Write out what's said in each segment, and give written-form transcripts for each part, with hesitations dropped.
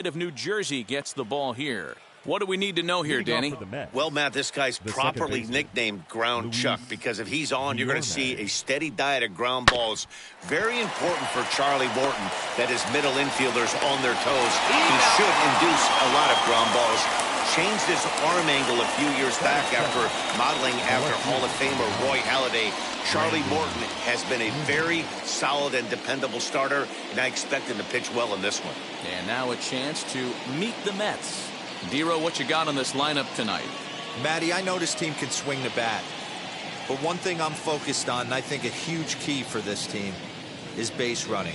of New Jersey gets the ball here. What do we need to know here, Danny? Well, Matt, this guy's properly nicknamed Ground Chuck because if he's on, you're going to see a steady diet of ground balls. Very important for Charlie Morton that his middle infielders on their toes. He should induce a lot of ground balls. Changed his arm angle a few years back after modeling after Hall of Famer Roy Halladay. Charlie Morton has been a very solid and dependable starter, and I expect him to pitch well in this one. And now a chance to meet the Mets. Dero, what you got on this lineup tonight? Matty, I know this team can swing the bat. But one thing I'm focused on, and I think a huge key for this team, is base running.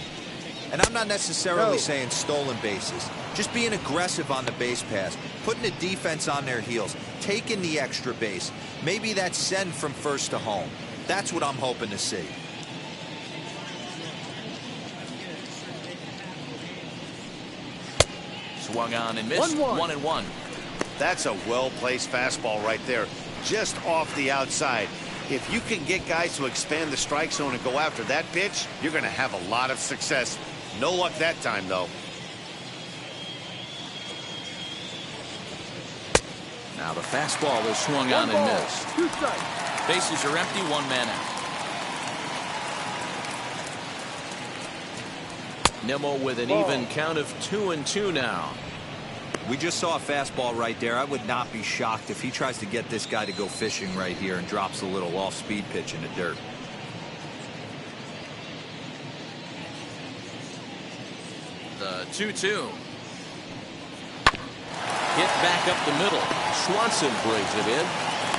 And I'm not necessarily saying stolen bases. Just being aggressive on the base pass, putting the defense on their heels, taking the extra base. Maybe that send from first to home. That's what I'm hoping to see. Swung on and missed. 1-1. That's a well-placed fastball right there, just off the outside. If you can get guys to expand the strike zone and go after that pitch, you're going to have a lot of success. No luck that time, though. Now the fastball is swung on and missed. Bases are empty, one man out. Nimmo with an even count of 2-2 now. We just saw a fastball right there. I would not be shocked if he tries to get this guy to go fishing right here and drops a little off-speed pitch in the dirt. The 2-2. Hit back up the middle. Swanson brings it in.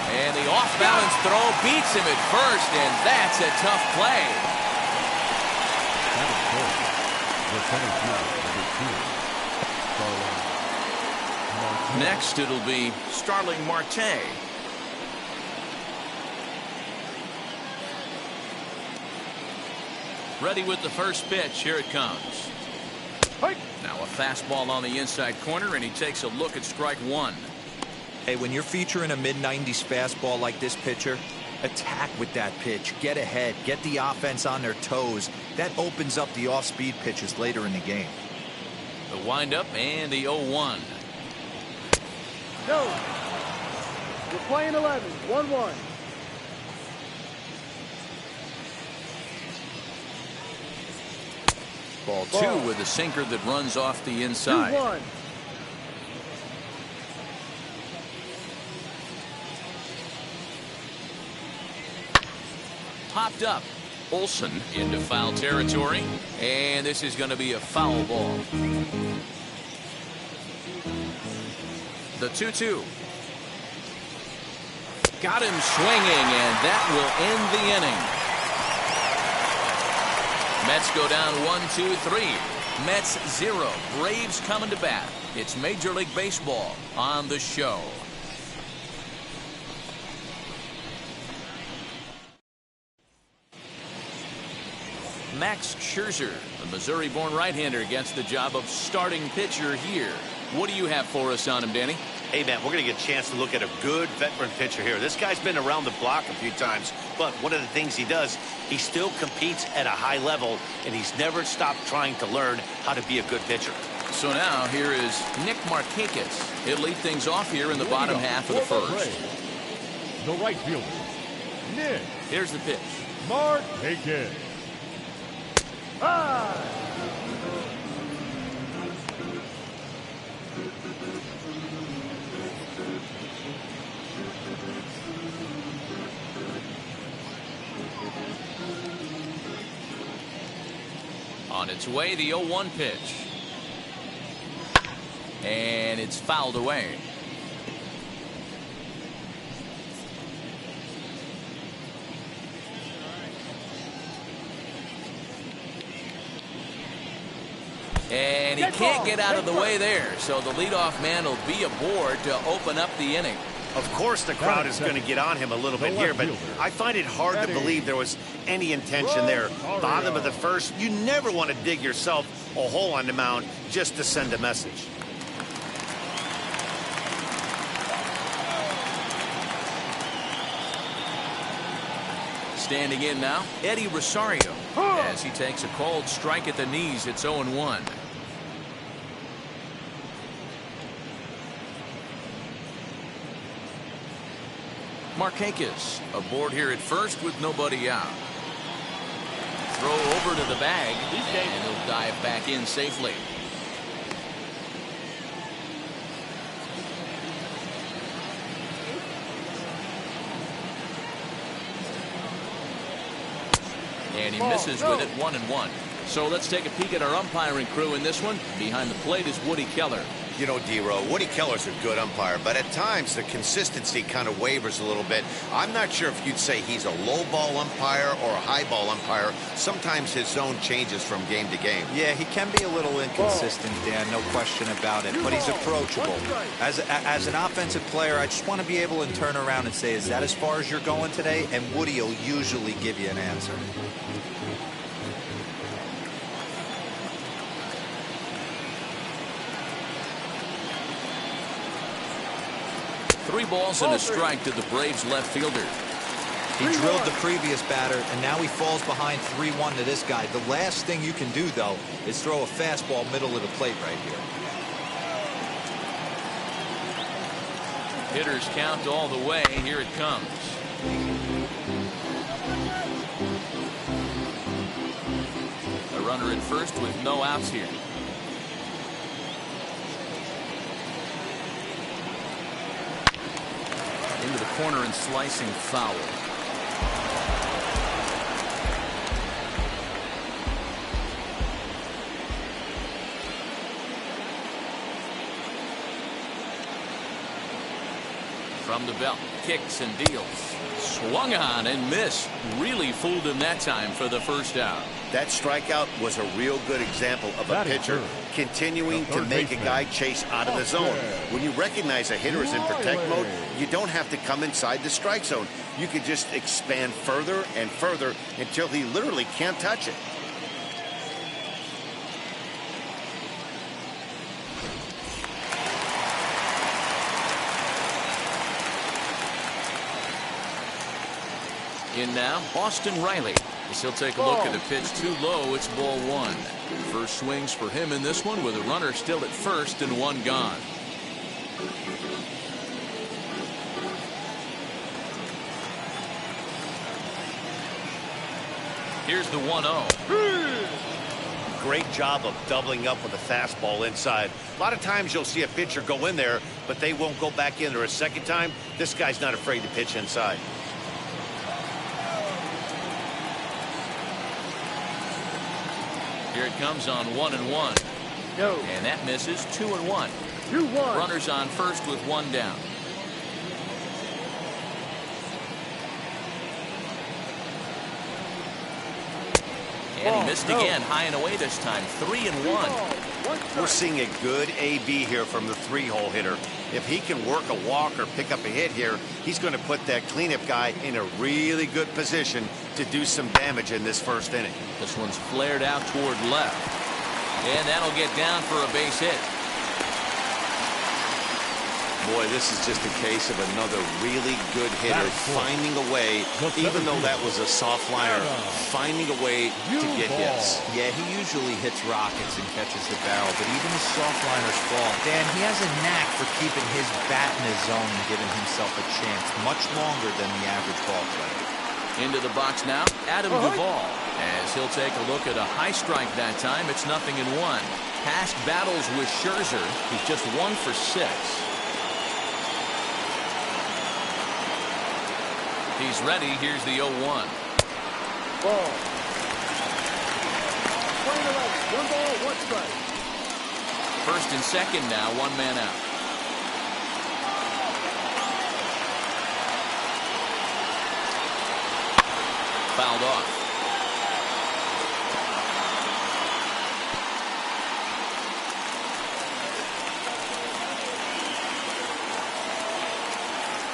And the off-balance throw beats him at first, and that's a tough play. Next, it'll be Starling Marte. Ready with the first pitch. Here it comes. Now a fastball on the inside corner, and he takes a look at strike one. Hey, when you're featuring a mid-90s fastball like this pitcher, attack with that pitch. Get ahead. Get the offense on their toes. That opens up the off-speed pitches later in the game. The windup and the 0-1. No. We're playing 11. 1-1. Ball two with a sinker that runs off the inside. 2-1. Popped up. Olsen into foul territory, and this is going to be a foul ball. The 2-2. Got him swinging, and that will end the inning. Mets go down 1-2-3. Mets 0. Braves coming to bat. It's Major League Baseball on the show. Max Scherzer, the Missouri-born right-hander, gets the job of starting pitcher here. What do you have for us on him, Danny? Hey, man, we're going to get a chance to look at a good veteran pitcher here. This guy's been around the block a few times, but one of the things he does, he still competes at a high level, and he's never stopped trying to learn how to be a good pitcher. So now here is Nick Markakis. He'll lead things off here in the bottom half of the first. The right fielder, Nick. Here's the pitch. Markakis. On its way, the 0-1 pitch. And it's fouled away. And he can't get out of the way there, so the leadoff man will be aboard to open up the inning. Of course the crowd is going to get on him a little bit here, but I find it hard to believe there was any intention there. Bottom of the first, you never want to dig yourself a hole on the mound just to send a message. Standing in now, Eddie Rosario, as he takes a cold strike at the knees. It's 0-1. Markakis aboard here at first with nobody out. Throw over to the bag, and he'll dive back in safely. And he misses with it, 1-1. So let's take a peek at our umpiring crew in this one. Behind the plate is Woody Keller. You know, D-Row, Woody Keller's a good umpire, but at times the consistency kind of wavers a little bit. I'm not sure if you'd say he's a low ball umpire or a high ball umpire. Sometimes his zone changes from game to game. Yeah, he can be a little inconsistent, Dan, no question about it, but he's approachable. As an offensive player, I just want to be able to turn around and say, is that as far as you're going today? And Woody will usually give you an answer. 3 balls and a strike to the Braves left fielder. He drilled the previous batter, and now he falls behind 3-1 to this guy. The last thing you can do, though, is throw a fastball middle of the plate right here. Hitters count all the way. Here it comes. A runner at first with no outs here. Into the corner and slicing foul. From the belt, kicks and deals. Swung on and missed. Really fooled him that time for the first out. That strikeout was a real good example of a pitcher continuing to make a guy chase out of the zone. When you recognize a hitter is in protect mode, you don't have to come inside the strike zone. You can just expand further and further until he literally can't touch it. In now, Austin Riley. As he'll take a look at a pitch too low, it's ball 1. First swings for him in this one with a runner still at first and 1 gone. Here's the 1-0. Great job of doubling up with a fastball inside. A lot of times you'll see a pitcher go in there, but they won't go back in there a second time. This guy's not afraid to pitch inside. Here it comes on 1-1. No. And that misses. 2-1. 2-1. Runners on first with 1 down. And he missed again, high and away this time. 3-1. We're seeing a good AB here from the 3-hole hitter. If he can work a walk or pick up a hit here, he's going to put that cleanup guy in a really good position to do some damage in this first inning. This one's flared out toward left. And that'll get down for a base hit. Boy, this is just a case of another really good hitter finding a way, even though that was a soft liner, finding a way to get hits. Yeah, he usually hits rockets and catches the barrel, but even his soft liners fall. Dan, he has a knack for keeping his bat in his zone and giving himself a chance much longer than the average ball player. Into the box now, Adam Duvall. As he'll take a look at a high strike that time, it's 0-1. Past battles with Scherzer, he's just 1 for 6. He's ready. Here's the 0-1. Ball. Playing 11. 1 ball, 1 strike. First and second now, 1 man out. Fouled off.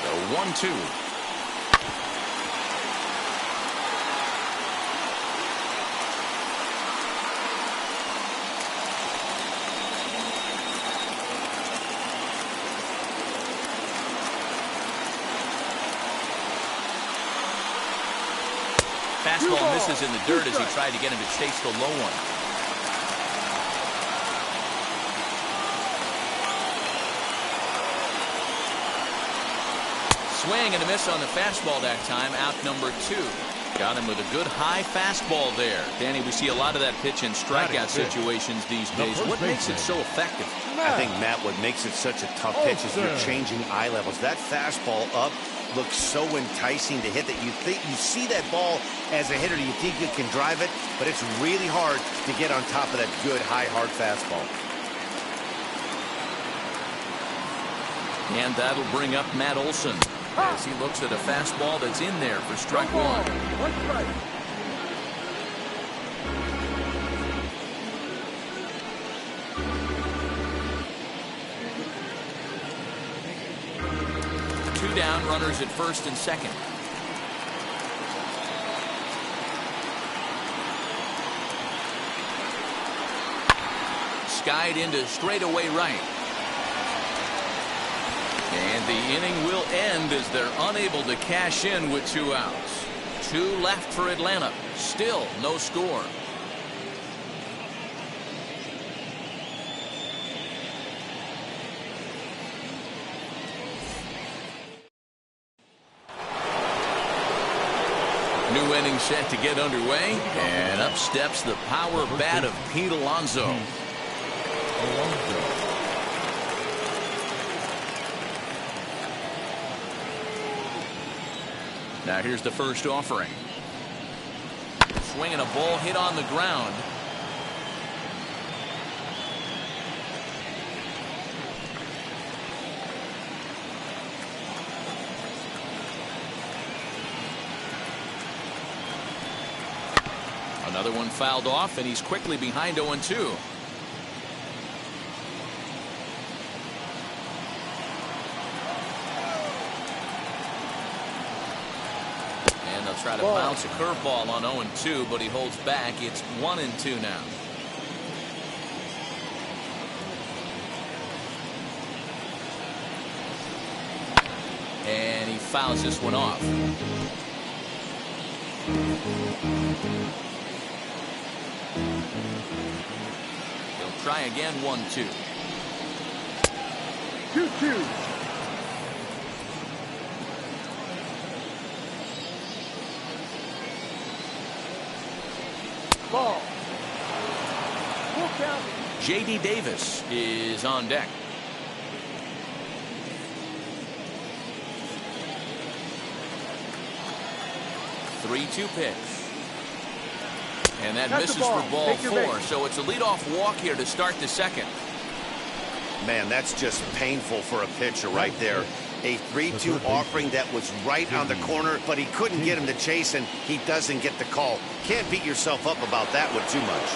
The 1-2. Fastball misses in the dirt as he tried to get him to chase the low one. Swing and a miss on the fastball that time. Out number 2. Got him with a good high fastball there. Danny, we see a lot of that pitch in strikeout situations these days. What makes it so effective? I think, Matt, what makes it such a tough pitch is you're changing eye levels. That fastball up looks so enticing to hit that you see that ball as a hitter, you think you can drive it, but it's really hard to get on top of that good, high, hard fastball. And that'll bring up Matt Olson as he looks at a fastball that's in there for strike 1. One strike. Two down, runners at first and second. Skied into straightaway right. And the inning will end as they're unable to cash in with 2 outs. 2 left for Atlanta. Still no score. New inning set to get underway. And up steps the power bat of Pete Alonso. Now here's the first offering. Swinging a ball hit on the ground. Another one fouled off, and he's quickly behind 0-2. Try to bounce a curveball on 0-2, but he holds back. It's 1-2 now. And he fouls this one off. He'll try again. 1-2. 2-2. Ball. Full count. J.D. Davis is on deck. Three-two pitch. And that misses for ball 4. So it's a leadoff walk here to start the second. Man, that's just painful for a pitcher right there. A 3-2 offering that was right on the corner, but he couldn't get him to chase, and he doesn't get the call. Can't beat yourself up about that one too much.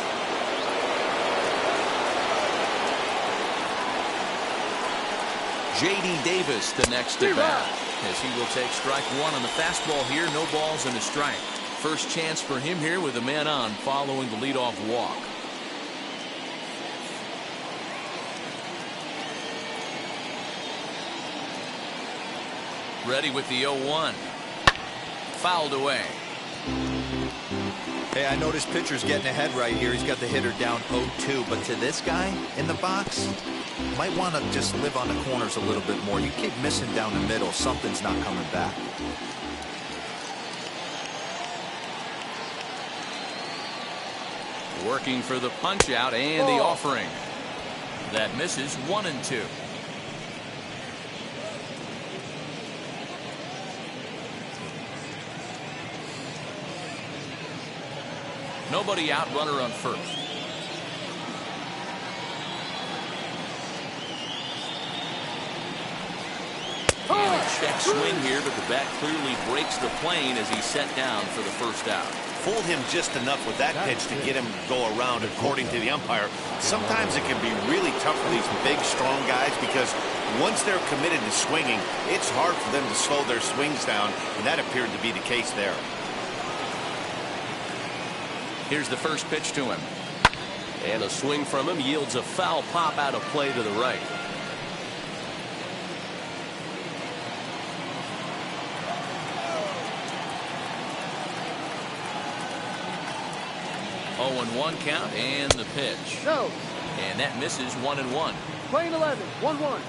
J.D. Davis the next at bat, as he will take strike 1 on the fastball here. No balls and a strike. First chance for him here with a man on following the leadoff walk. Ready with the 0-1. Fouled away. Hey, I noticed pitcher's getting ahead right here. He's got the hitter down 0-2, but to this guy in the box, might want to just live on the corners a little bit more. You keep missing down the middle, something's not coming back. Working for the punch out and the offering. That misses. 1-2. Nobody out, runner on first. And a check swing here, but the bat clearly breaks the plane as he's set down for the first out. Fooled him just enough with that pitch to get him to go around, according to the umpire. Sometimes it can be really tough for these big, strong guys because once they're committed to swinging, it's hard for them to slow their swings down, and that appeared to be the case there. Here's the first pitch to him. And a swing from him yields a foul pop out of play to the right. Oh, and 1 count and the pitch. No. And that misses. 1-1. Playing 11. 1-1.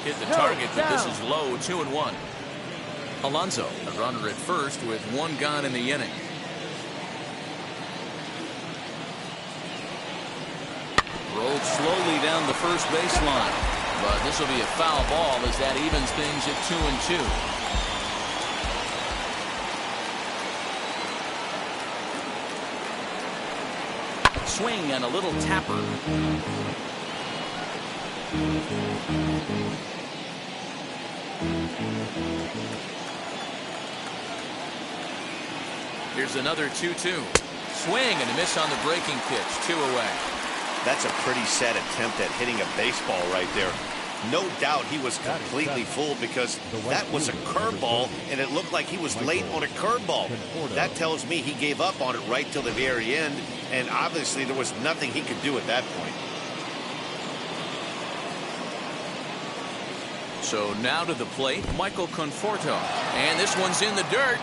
Hit the target, but this is low, 2-1. Alonso, a runner at first with one gone in the inning. Rolled slowly down the first baseline, but this will be a foul ball as that evens things at 2-2. Swing and a little tapper. Here's another 2-2. Swing and a miss on the breaking pitch. 2 away. That's a pretty sad attempt at hitting a baseball right there. No doubt he was completely fooled because that was a curveball, and it looked like he was late on a curveball. That tells me he gave up on it right till the very end, and obviously there was nothing he could do at that point. So now to the plate, Michael Conforto. And this one's in the dirt.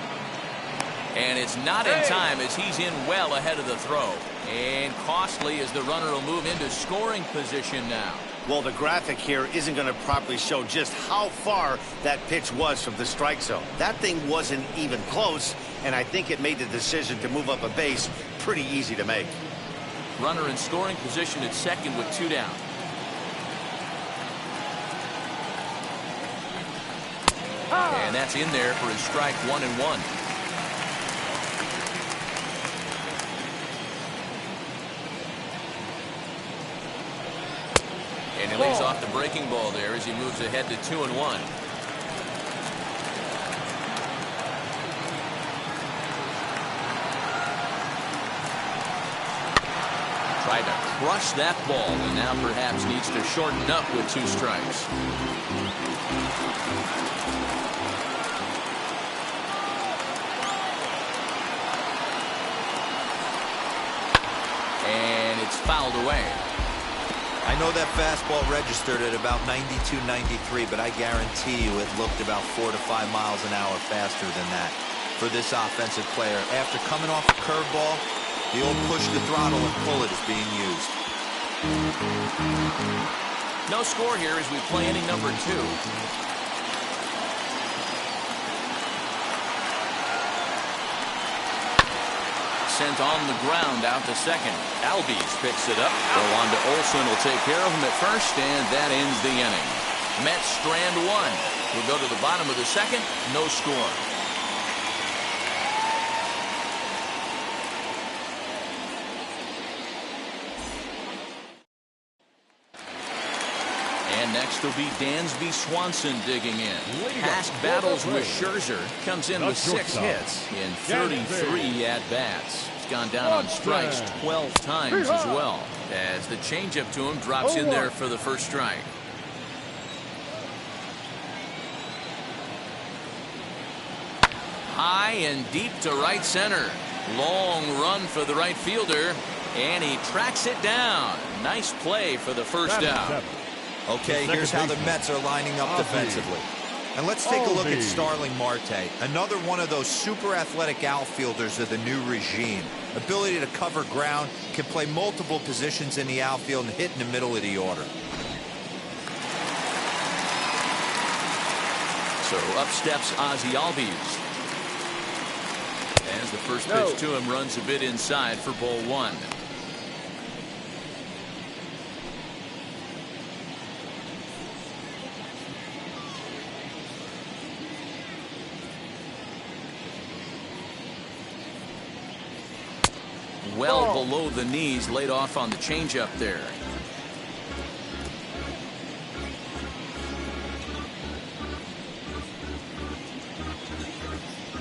And it's not in time as he's in well ahead of the throw. And costly as the runner will move into scoring position now. Well, the graphic here isn't going to properly show just how far that pitch was from the strike zone. That thing wasn't even close, and I think it made the decision to move up a base pretty easy to make. Runner in scoring position at second with 2 down. And that's in there for his strike 1-1. And he lays off the breaking ball there as he moves ahead to 2-1. Tried to crush that ball and now perhaps needs to shorten up with 2 strikes. And it's fouled away. I know that fastball registered at about 92, 93, but I guarantee you it looked about 4 to 5 miles an hour faster than that for this offensive player. After coming off a curveball, the old push the throttle and pull it is being used. No score here as we play inning number 2. Sent on the ground out to second. Albies picks it up. Go on to Olsen, will take care of him at first, and that ends the inning. Mets strand 1. We'll go to the bottom of the second. No score. And next will be Dansby Swanson digging in. Past battles with Scherzer. Comes in with 6 hits in 33 at-bats. He's gone down on strikes 12 times as well. As the changeup to him drops in there for the first strike. High and deep to right center. Long run for the right fielder. And he tracks it down. Nice play for the first out. Okay, here's how the Mets are lining up defensively. And let's take a look at Starling Marte, another one of those super athletic outfielders of the new regime. Ability to cover ground, can play multiple positions in the outfield and hit in the middle of the order. So up steps Ozzie Albies. As the first pitch to him runs a bit inside for ball 1. Well below the knees, laid off on the changeup there.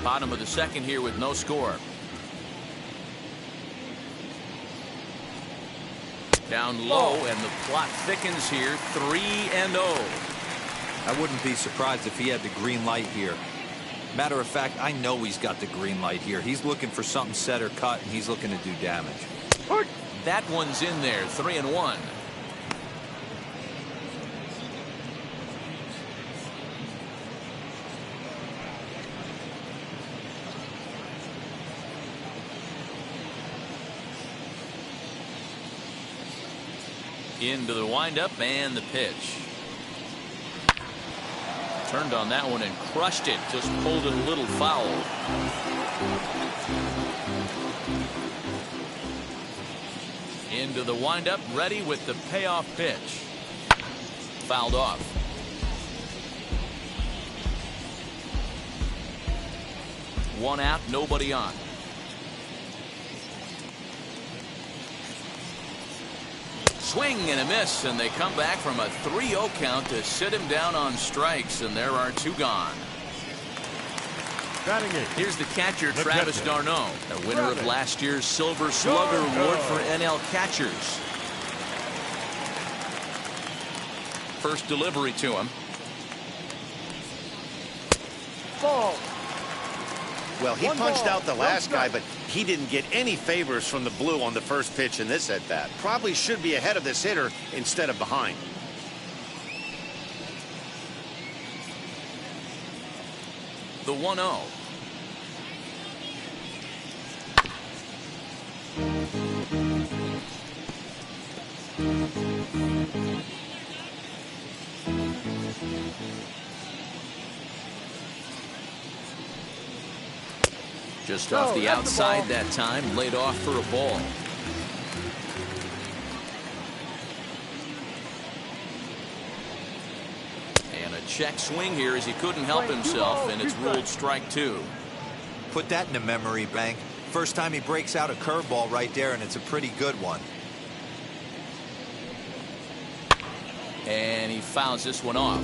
Bottom of the second here with no score. Down low, and the plot thickens here. 3-0. I wouldn't be surprised if he had the green light here. Matter of fact, I know he's got the green light here. He's looking for something set or cut, and he's looking to do damage. That one's in there. 3-1. Into the windup and the pitch. Turned on that one and crushed it. Just pulled it a little foul. Into the windup, ready with the payoff pitch. Fouled off. One out, nobody on. Swing and a miss, and they come back from a 3-0 count to sit him down on strikes, and there are 2 gone. Here's the catcher, Travis d'Arnaud, a winner of last year's Silver Slugger Award for NL catchers. First delivery to him. Ball. Well, he One punched ball, out the one last guy, strike. but he didn't get any favors from the blue on the first pitch in this at-bat. Probably should be ahead of this hitter instead of behind. The 1-0. Just off the outside that time, laid off for a ball. And a check swing here as he couldn't help himself, and it's ruled strike 2. Put that in the memory bank. First time he breaks out a curveball right there, and it's a pretty good one. And he fouls this one off.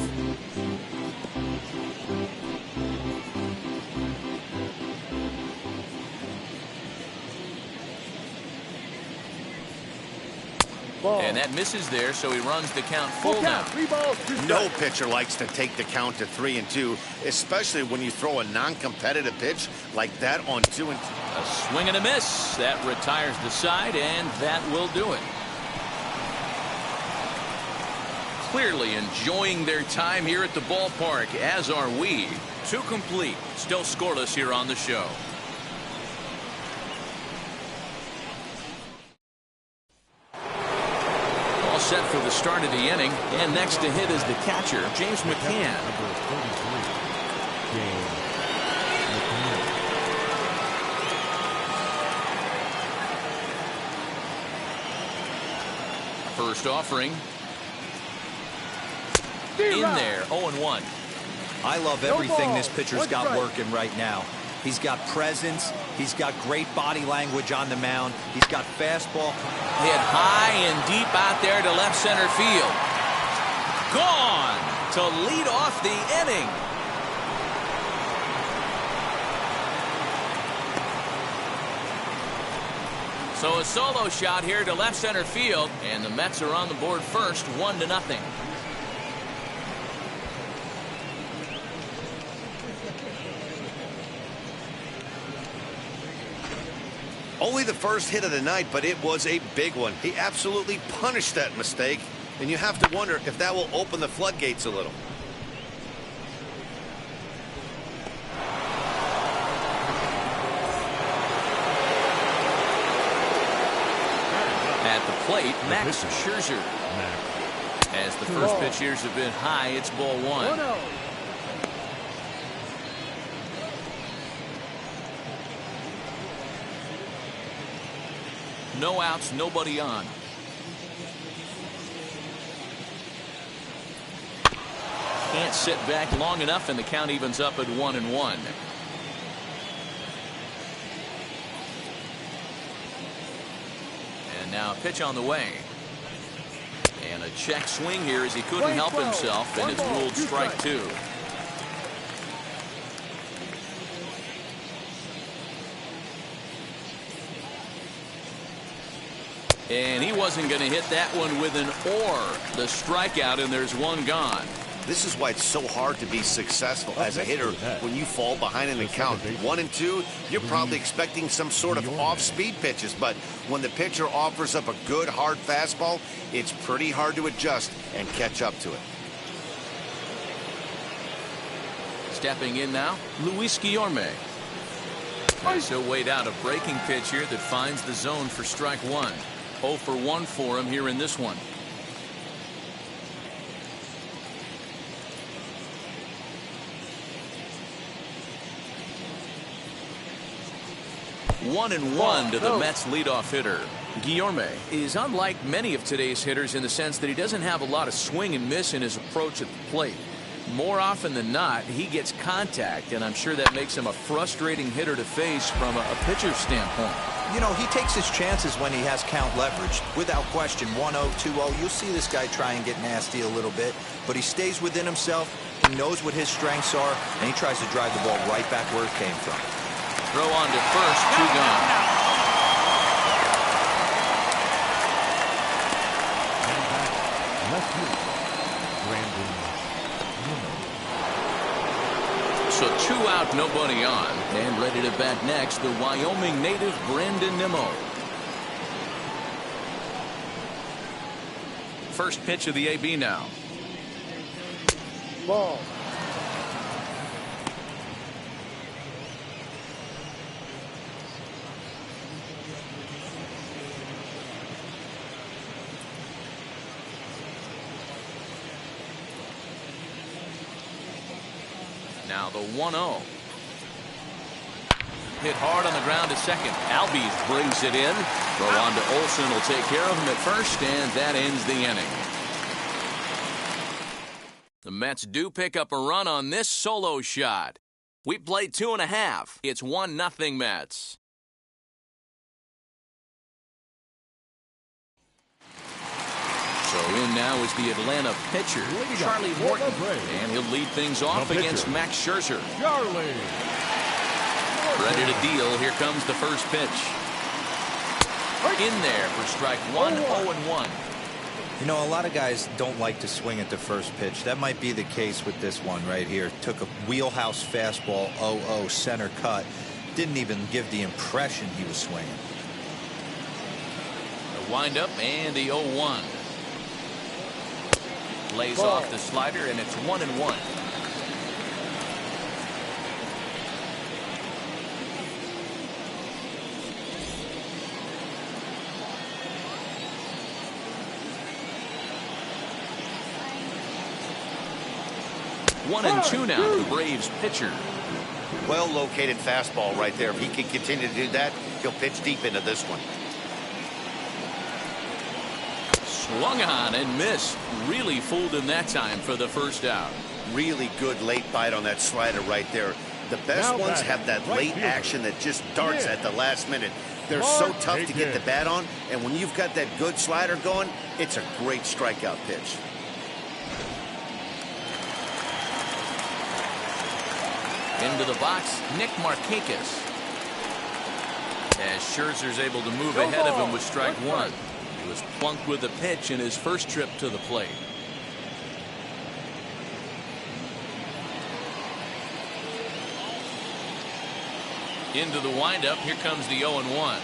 Ball. Oh. And that misses there, so he runs the count full Full now. count. 3 balls, 2 strikes. No pitcher likes to take the count to 3-2, especially when you throw a non-competitive pitch like that on 2-2. A swing and a miss. That retires the side, and that will do it. Clearly enjoying their time here at the ballpark, as are we. 2 complete. Still scoreless here on the show. All set for the start of the inning, and next to hit is the catcher, James McCann. First offering. In there, 0-1. I love No everything ball. this pitcher's One got strike. working right now. He's got presence. He's got great body language on the mound. He's got fastball. Hit high and deep out there to left center field. Gone to lead off the inning. So a solo shot here to left center field, and the Mets are on the board first, 1-0. Only the first hit of the night, but it was a big one. He absolutely punished that mistake, and you have to wonder if that will open the floodgates a little. At the plate, Max Scherzer. As the first pitch here has been high, it's ball 1. 1-0. No outs, nobody on. Can't sit back long enough, and the count evens up at 1-1. And now a pitch on the way. And a check swing here as he couldn't help himself, and it's ruled strike 2. And he wasn't going to hit that one with an or. The strikeout, and there's 1 gone. This is why it's so hard to be successful as a hitter when you fall behind in the count. 1-2, you're probably expecting some sort of off-speed pitches, but when the pitcher offers up a good hard fastball, it's pretty hard to adjust and catch up to it. Stepping in now, Luis Guillorme. Nice to wait out a breaking pitch here that finds the zone for strike 1. 0 for 1 for him here in this one. 1-1 to the Mets leadoff hitter. Guillorme is unlike many of today's hitters in the sense that he doesn't have a lot of swing and miss in his approach at the plate. More often than not, he gets contact, and I'm sure that makes him a frustrating hitter to face from a pitcher's standpoint. You know, he takes his chances when he has count leverage. Without question, 1-0, 2-0, you'll see this guy try and get nasty a little bit, but he stays within himself, he knows what his strengths are, and he tries to drive the ball right back where it came from. Throw on to first, 2 gone. So 2 out, nobody on. And ready to bat next, the Wyoming native Brandon Nimmo. First pitch of the AB now. Ball. Now the 1-0. Hit hard on the ground to second. Albies brings it in. Throw on to Olsen will take care of him at first, and that ends the inning. The Mets do pick up a run on this solo shot. We played 2.5. It's 1-0 Mets. So in now is the Atlanta pitcher, Charlie Morton, and he'll lead things off against Max Scherzer. Charlie. Ready to deal. Here comes the first pitch. In there for strike 1, 0-1. You know, a lot of guys don't like to swing at the first pitch. That might be the case with this one right here. Took a wheelhouse fastball, 0-0, center cut. Didn't even give the impression he was swinging. The windup and the 0-1. Lays off the slider, and it's 1-1. One and two now, the Braves pitcher. Well located fastball right there. If he can continue to do that, he'll pitch deep into this one. Swung on and missed. Really fooled him that time for the first out. Really good late bite on that slider right there. The best ones have that late action that just darts at the last minute. They're so tough to get the bat on, and when you've got that good slider going, it's a great strikeout pitch. Into the box, Nick Markakis. As Scherzer's able to move ahead of him with strike 1. He was plunked with a pitch in his first trip to the plate. Into the windup, here comes the 0-1.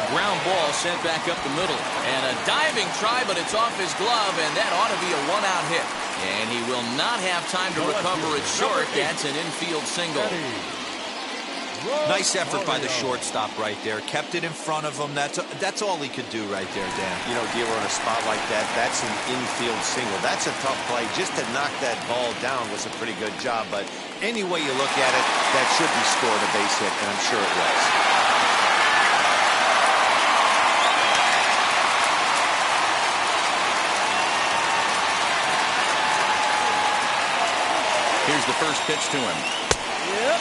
Ground ball sent back up the middle. And a diving try, but it's off his glove, and that ought to be a one-out hit. And he will not have time to recover it short. That's an infield single. Nice effort by the shortstop right there. Kept it in front of him. That's all he could do right there, Dan. You know, Dealer, on a spot like that, that's an infield single. That's a tough play. Just to knock that ball down was a pretty good job. But any way you look at it, that should be scored a base hit, and I'm sure it was. Here's the first pitch to him. Yep.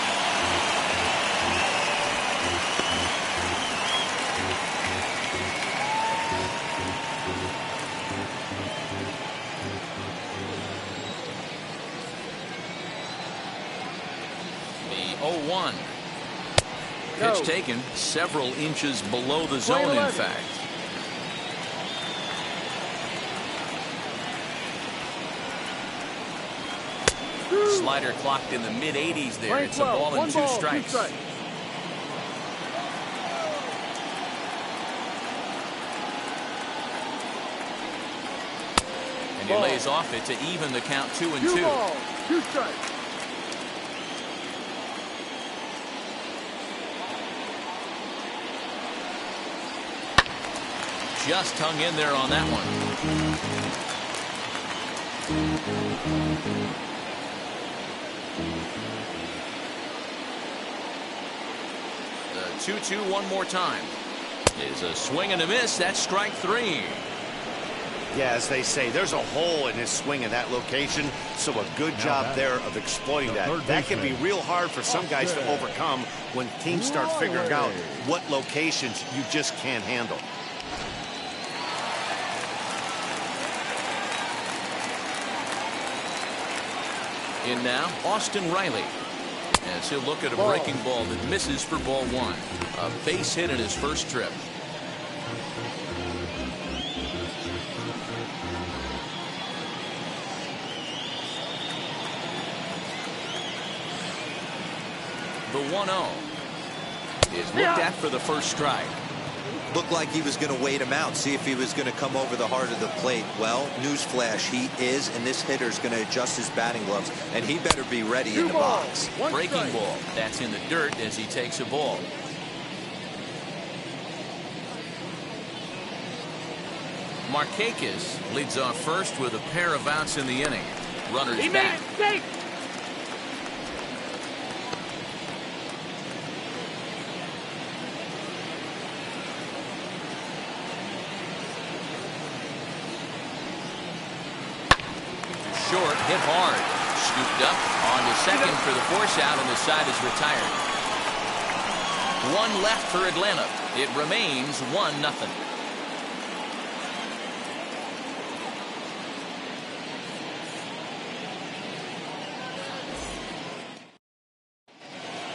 The 0-1. Pitch taken several inches below the zone, in fact. Slider clocked in the mid-80s there. It's a ball and 2 strikes. And he lays off it to even the count 2-2. 2 balls, 2 strikes. Just hung in there on that one. The 2-2 one more time. Is a swing and a miss. That's strike 3. Yeah, as they say, there's a hole in his swing in that location, so a good job there of exploiting that. That can be real hard for some guys to overcome when teams start figuring out what locations you just can't handle. In now, Austin Riley. As he'll look at a breaking ball that misses for ball 1. A base hit in his first trip. The 1-0 is looked at for the first strike. Looked like he was going to wait him out, see if he was going to come over the heart of the plate. Well, newsflash, he is, and this hitter's going to adjust his batting gloves, and he better be ready in the box. Breaking ball. That's in the dirt as he takes a ball. Markakis leads off first with a pair of outs in the inning. Runners back. Short, hit hard. Scooped up on to second for the force out, and the side is retired. 1 left for Atlanta. It remains 1-0.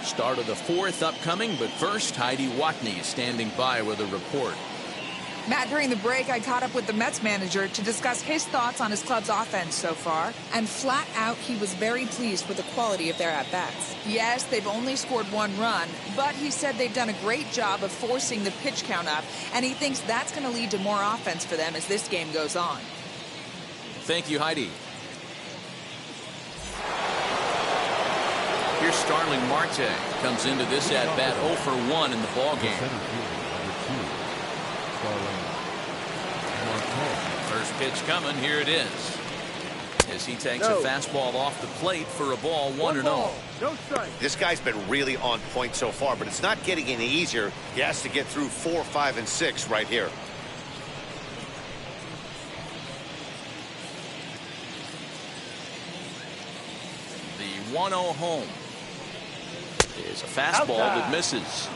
Start of the 4th upcoming, but first, Heidi Watney standing by with a report. Matt, during the break, I caught up with the Mets manager to discuss his thoughts on his club's offense so far. And flat out, he was very pleased with the quality of their at-bats. Yes, they've only scored 1 run, but he said they've done a great job of forcing the pitch count up, and he thinks that's going to lead to more offense for them as this game goes on. Thank you, Heidi. Here's Starling Marte. Comes into this at-bat 0 for 1 in the ballgame. First pitch coming. Here it is. As he takes a fastball off the plate for a ball 1-0. No strike. This guy's been really on point so far, but it's not getting any easier. He has to get through 4, 5, and 6 right here. The 1-0 home is a fastball that misses.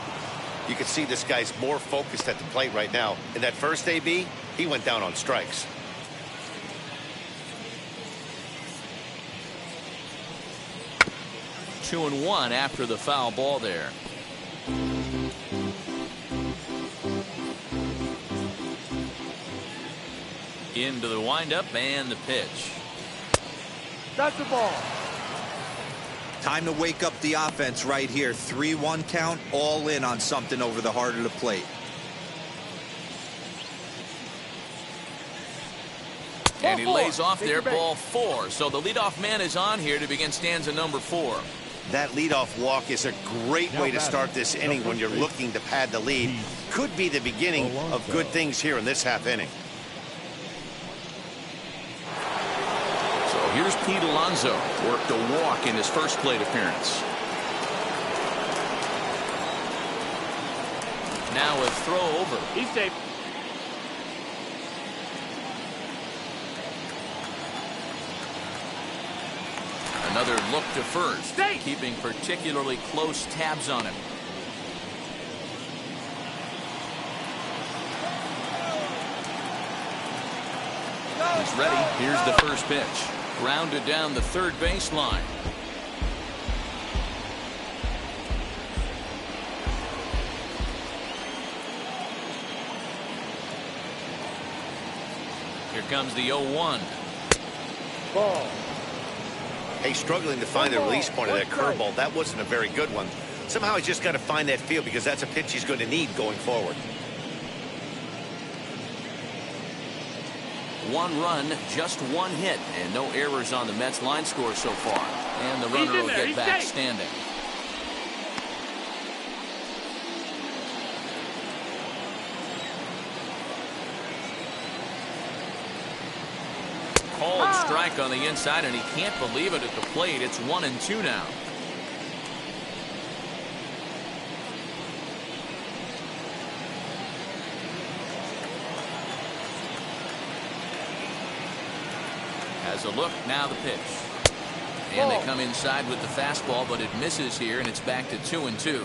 You can see this guy's more focused at the plate right now. In that first AB, he went down on strikes. Two and 1 after the foul ball there. Into the windup and the pitch. That's the ball. Time to wake up the offense right here. 3-1 count, all in on something over the heart of the plate. And he lays off there, ball 4. So the leadoff man is on here to begin stanza number 4. That leadoff walk is a great way to start this inning when you're looking to pad the lead. Could be the beginning of good things here in this half inning. So here's Pete Alonso. Worked a walk in his first plate appearance. Now a throw over. He's safe. Another look to first, keeping particularly close tabs on him. He's ready. Here's the first pitch. Grounded down the third baseline. Here comes the 0-1. Ball. Hey, struggling to find the release point of that curveball. That wasn't a very good one. Somehow he's just got to find that feel because that's a pitch he's going to need going forward. 1 run, just 1 hit, and no errors on the Mets line score so far. And the runner will get back standing. Called strike on the inside, and he can't believe it at the plate. It's 1-2 now. Has a look, now the pitch. And they come inside with the fastball, but it misses here, and it's back to 2-2.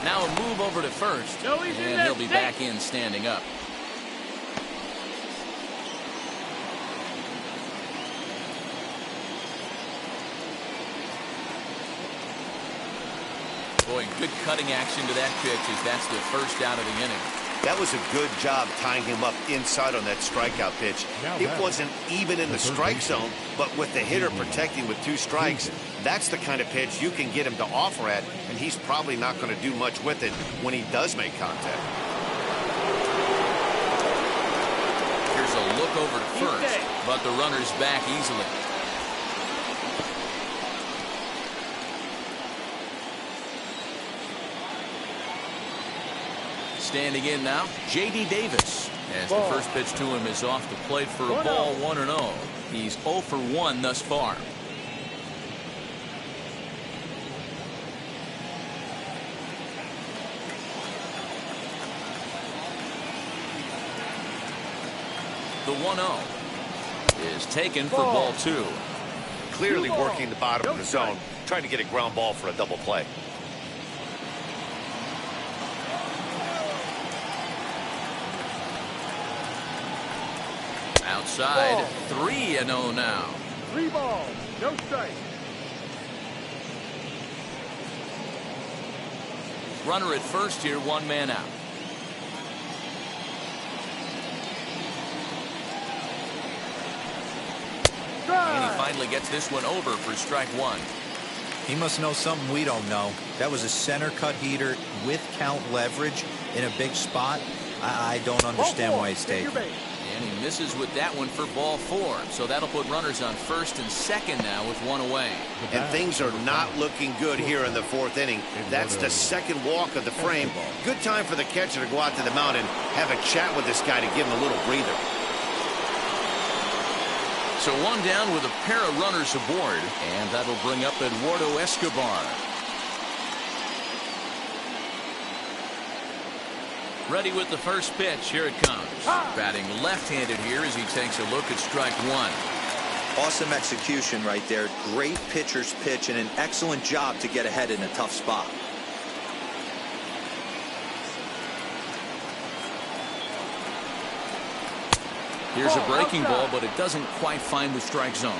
Now a move over to first, and he'll be back in standing up. Boy, good cutting action to that pitch as that's the first out of the inning. That was a good job tying him up inside on that strikeout pitch. It wasn't even in the strike zone, but with the hitter protecting with 2 strikes, that's the kind of pitch you can get him to offer at, and he's probably not going to do much with it when he does make contact. Here's a look over to first, but the runner's back easily. Standing in now, J.D. Davis. As the first pitch to him is off the plate for a ball, 1-0. He's 0 for 1 thus far. The 1-0 is taken for ball 2. Clearly working the bottom of the zone, trying to get a ground ball for a double play. Outside, 3-0 now. 3 balls, no strike. Runner at first here, 1 man out. And he finally gets this one over for strike 1. He must know something we don't know. That was a center cut heater with count leverage in a big spot. I don't understand why he's taken. And he misses with that one for ball 4. So that'll put runners on first and second now with 1 away. And things are not looking good here in the 4th inning. That's the second walk of the frame. Good time for the catcher to go out to the mound and have a chat with this guy to give him a little breather. So 1 down with a pair of runners aboard, and that'll bring up Eduardo Escobar. Ready with the first pitch. Here it comes. Batting left-handed here as he takes a look at strike 1. Awesome execution right there. Great pitcher's pitch and an excellent job to get ahead in a tough spot. Here's a breaking ball, but it doesn't quite find the strike zone.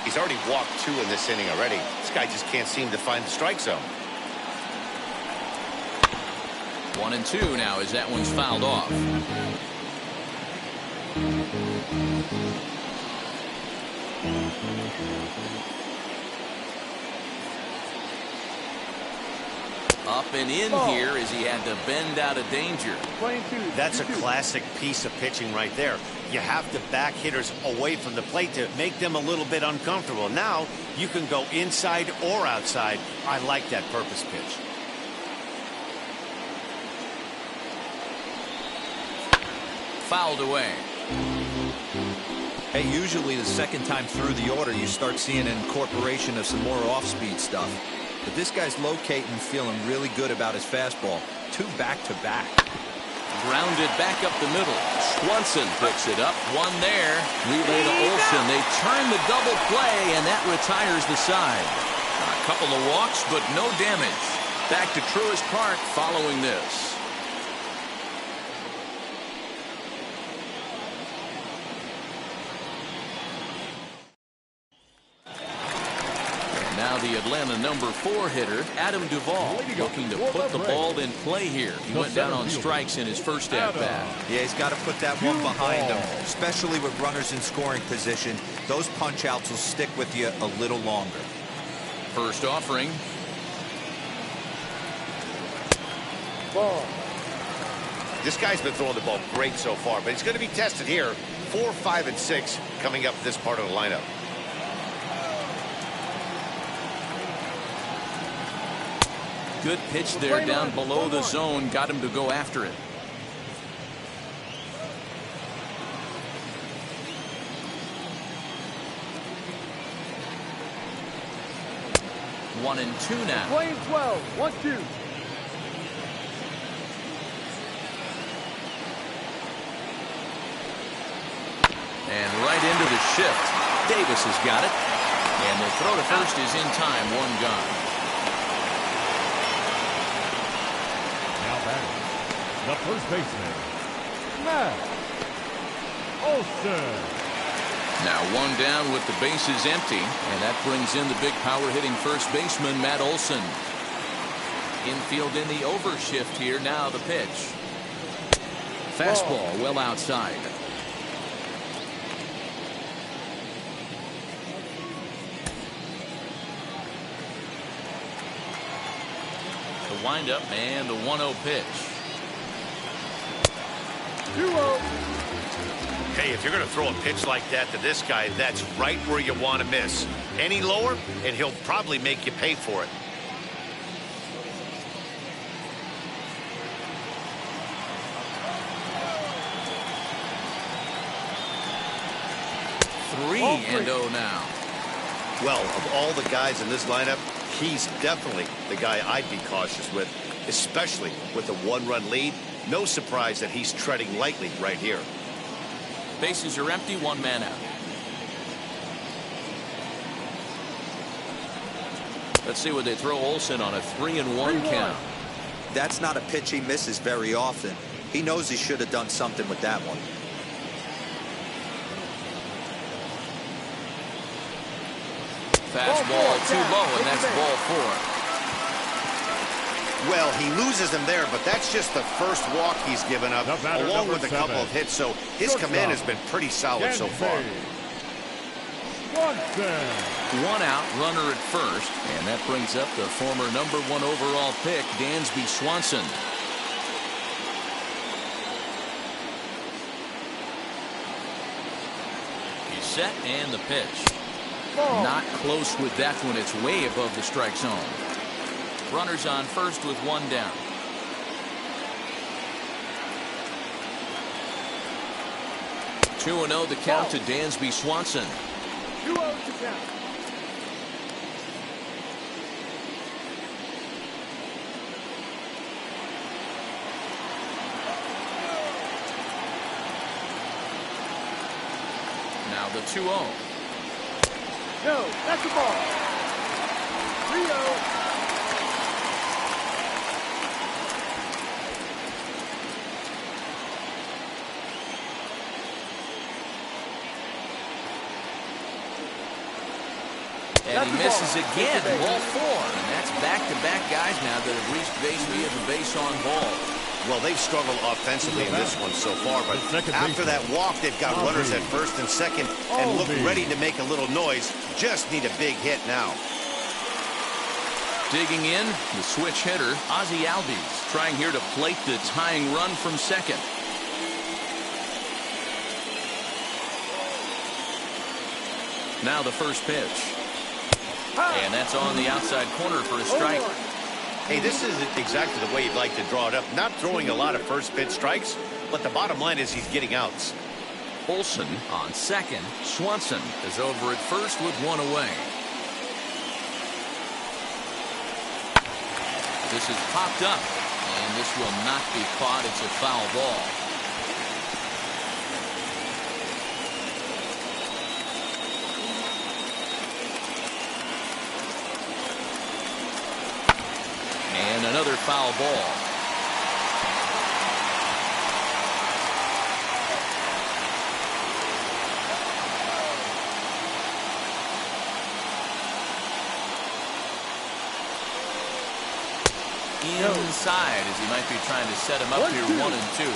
He's already walked 2 in this inning already. This guy just can't seem to find the strike zone. 1-2 now as that one's fouled off. Up and in here as he had to bend out of danger. That's a classic piece of pitching right there. You have to back hitters away from the plate to make them a little bit uncomfortable. Now you can go inside or outside. I like that purpose pitch. Fouled away. Hey, usually the second time through the order you start seeing an incorporation of some more off-speed stuff. But this guy's locating and feeling really good about his fastball. 2 back-to-back. Grounded back up the middle. Swanson picks it up. 1 there. Relay to Olsen. They turn the double play, and that retires the side. A couple of walks, but no damage. Back to Truist Park following this. Now the Atlanta number 4 hitter, Adam Duvall, looking to put the ball in play here. He went down on strikes in his first at-bat. Yeah, he's got to put that one behind him, especially with runners in scoring position. Those punch-outs will stick with you a little longer. First offering. Ball. This guy's been throwing the ball great so far, but he's going to be tested here. 4, 5, and 6 coming up this part of the lineup. Good pitch there down below the zone. Got him to go after it. 1-2 now. Playing 12. 1-2. And right into the shift. Davis has got it. And the throw to first is in time. One gone. Now batting, the first baseman, Matt Olson. Now one down with the bases empty. And that brings in the big power-hitting first baseman, Matt Olson. Infield in the overshift here. Now the pitch. Fastball well outside. The windup and the 1-0 pitch. 2-0. Hey, if you're going to throw a pitch like that to this guy, that's right where you want to miss. Any lower, and he'll probably make you pay for it. Ball 3-0 now. Well, of all the guys in this lineup, he's definitely the guy I'd be cautious with, especially with a one-run lead. No surprise that he's treading lightly right here. Bases are empty, one man out. Let's see what they throw Olson on a 3-1 count. That's not a pitch he misses very often. He knows he should have done something with that one. Fastball too low, and that's ball 4. Well, he loses him there, but that's just the first walk he's given up, The batter, along number with a couple 7. of hits, so his command has been pretty solid so far. Swanson. One out, runner at first, and that brings up the former #1 overall pick, Dansby Swanson. He's set, and the pitch. Ball. Not close with that one. It's way above the strike zone. Runners on first with one down. Two 2-0 the count to Dansby Swanson. 2-0 to count. Now the 2-0. No, that's a ball. 3-0. And he misses again. Ball 4. And that's back-to-back guys now that have reached base via the base on ball. Well, they've struggled offensively in this one so far, but after that walk, they've got runners at first and second and look ready to make a little noise. Just need a big hit now. Digging in, the switch hitter, Ozzie Albies, trying here to plate the tying run from second. Now the first pitch. And that's on the outside corner for a strike. Hey, this isn't exactly the way you'd like to draw it up. Not throwing a lot of first pitch strikes, but the bottom line is he's getting outs. Olson on second. Swanson is over at first with one away. This is popped up, and this will not be caught. It's a foul ball. And another foul ball. Inside, as he might be trying to set him up here, 1-2.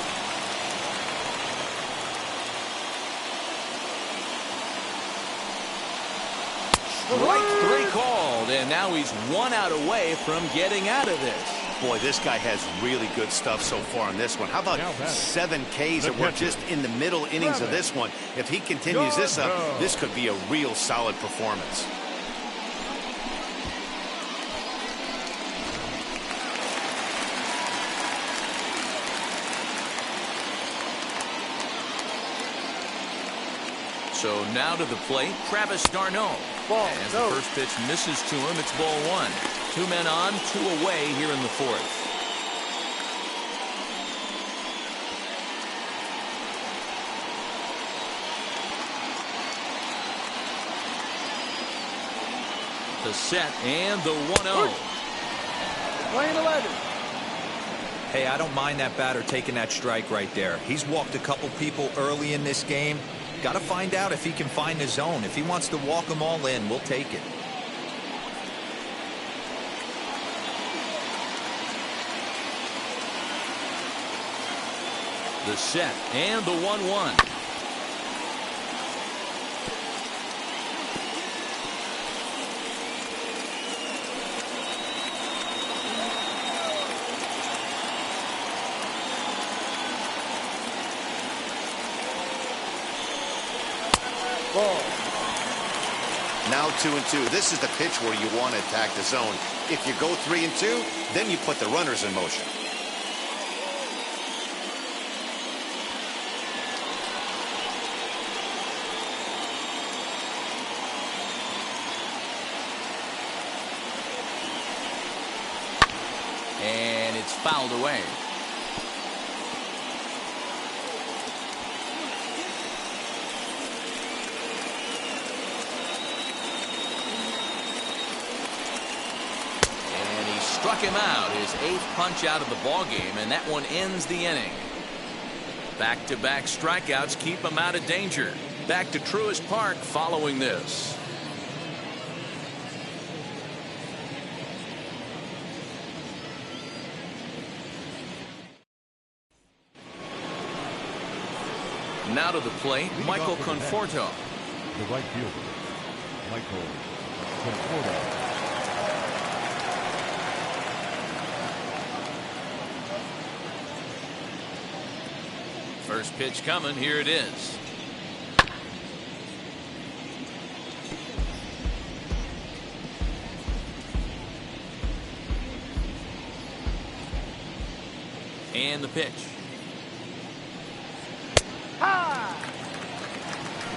Strike 3 called, and now he's 1 out away from getting out of this. Boy, this guy has really good stuff so far on this one. How about 7 Ks, and we're just in the middle innings of this one. If he continues this up, this could be a real solid performance. So now to the plate, Travis d'Arnaud. Ball, As go. the first pitch misses to him, it's ball one. 2 men on, 2 away here in the fourth. The set and the 1-0. Playing 11. Hey, I don't mind that batter taking that strike right there. He's walked a couple people early in this game. Got to find out if he can find the zone. If he wants to walk them all in, we'll take it. The set and the 1-1. Ball. Now 2-2. This is the pitch where you want to attack the zone. If you go 3-2, then you put the runners in motion. And it's fouled away. Struck him out, his 8th punch out of the ball game, and that one ends the inning. Back-to-back strikeouts keep him out of danger. Back to Truist Park following this. Now to the plate, Michael Conforto. The right fielder, Michael Conforto. First pitch coming. Here it is. And the pitch.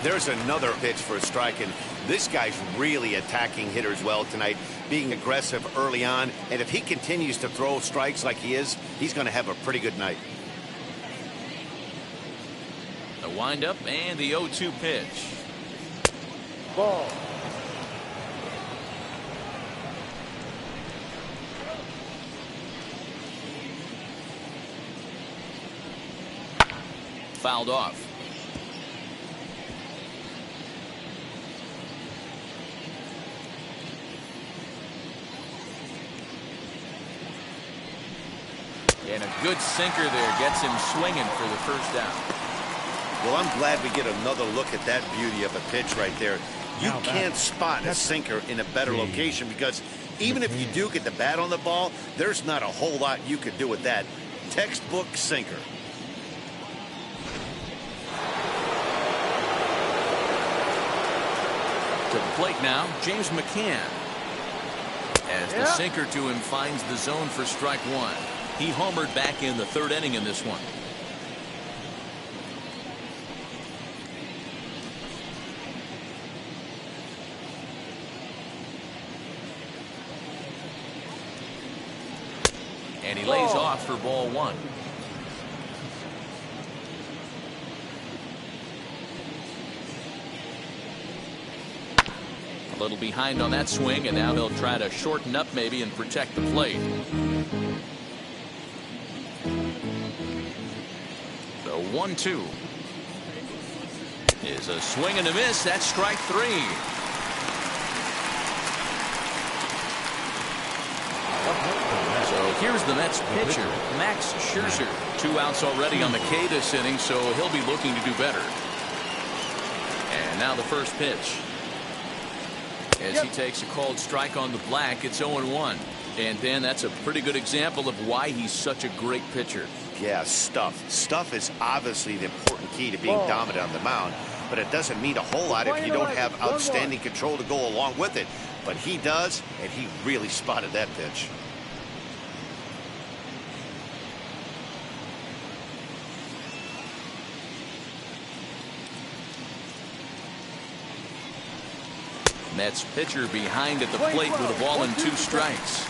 There's another pitch for a strike, and this guy's really attacking hitters well tonight, being aggressive early on, and if he continues to throw strikes like he is, he's going to have a pretty good night. The windup and the 0-2 pitch. Ball. Fouled off. And a good sinker there gets him swinging for the first down. Well, I'm glad we get another look at that beauty of a pitch right there. You can't spot a sinker in a better location because even if you do get the bat on the ball, there's not a whole lot you could do with that. Textbook sinker. To the plate now, James McCann. As the sinker to him finds the zone for strike one. He homered back in the 3rd inning in this one. And he lays off for ball one. A little behind on that swing, and now he'll try to shorten up maybe and protect the plate. The 1-2 is a swing and a miss. That's strike 3. So here's the Mets pitcher, Max Scherzer. 2 outs already on the K this inning, so he'll be looking to do better. And now the first pitch. As he takes a called strike on the black, it's 0-1. And Dan, that's a pretty good example of why he's such a great pitcher. Yeah, stuff. Stuff is obviously the important key to being dominant on the mound, but it doesn't mean a whole lot if you don't have outstanding control to go along with it. But he does, and he really spotted that pitch. Mets pitcher behind at the plate with a ball and 2 strikes.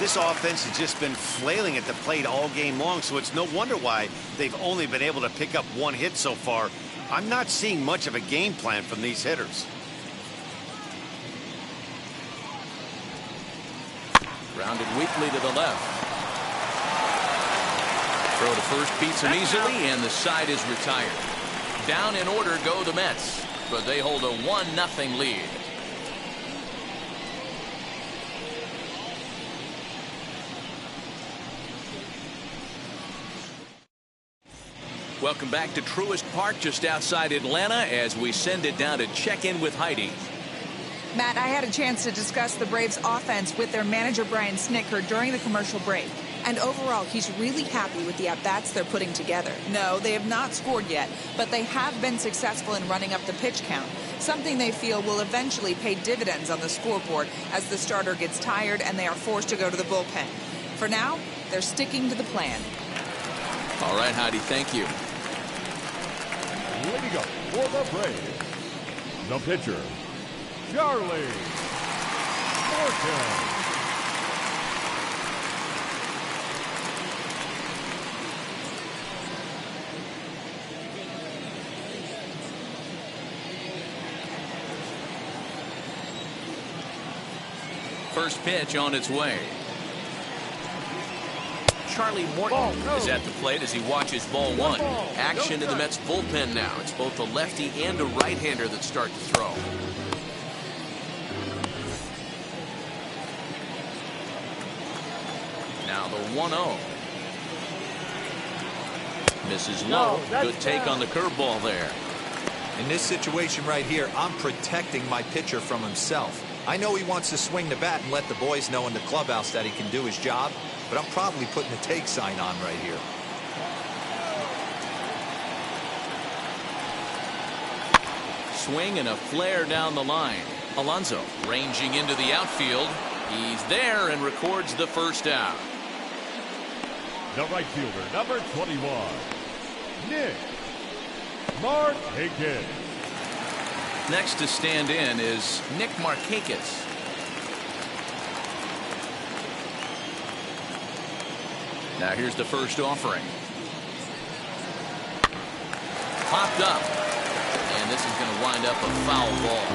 This offense has just been flailing at the plate all game long, so it's no wonder why they've only been able to pick up 1 hit so far. I'm not seeing much of a game plan from these hitters. Grounded weakly to the left. Throw to first beats him easily, and the side is retired. Down in order go the Mets, but they hold a 1-0 lead. Welcome back to Truist Park just outside Atlanta as we send it down to check in with Heidi. Matt, I had a chance to discuss the Braves offense with their manager Brian Snitker during the commercial break. And overall, he's really happy with the at-bats they're putting together. No, they have not scored yet, but they have been successful in running up the pitch count, something they feel will eventually pay dividends on the scoreboard as the starter gets tired and they are forced to go to the bullpen. For now, they're sticking to the plan. All right, Heidi, thank you. Leading up for the Braves, the pitcher, Charlie Morton. First pitch on its way. Charlie Morton is at the plate as he watches ball 1. Action in the Mets bullpen now. It's both a lefty and a right-hander that start to throw. Now the 1-0. Misses low. Good take on the curveball there. In this situation right here, I'm protecting my pitcher from himself. I know he wants to swing the bat and let the boys know in the clubhouse that he can do his job, but I'm probably putting a take sign on right here. Swing and a flare down the line. Alonso ranging into the outfield. He's there and records the first out. The right fielder, number 21, Nick Markakis. Next to stand in is Nick Markakis. Now here's the first offering. Popped up. And this is going to wind up a foul ball.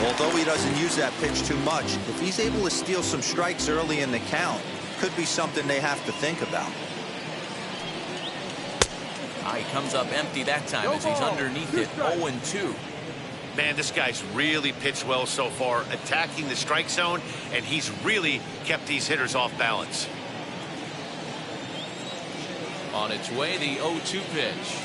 Although he doesn't use that pitch too much, if he's able to steal some strikes early in the count, could be something they have to think about. He comes up empty that time as he's underneath it, 0-2. Man, this guy's really pitched well so far, attacking the strike zone, and he's really kept these hitters off balance. On its way, the 0-2 pitch.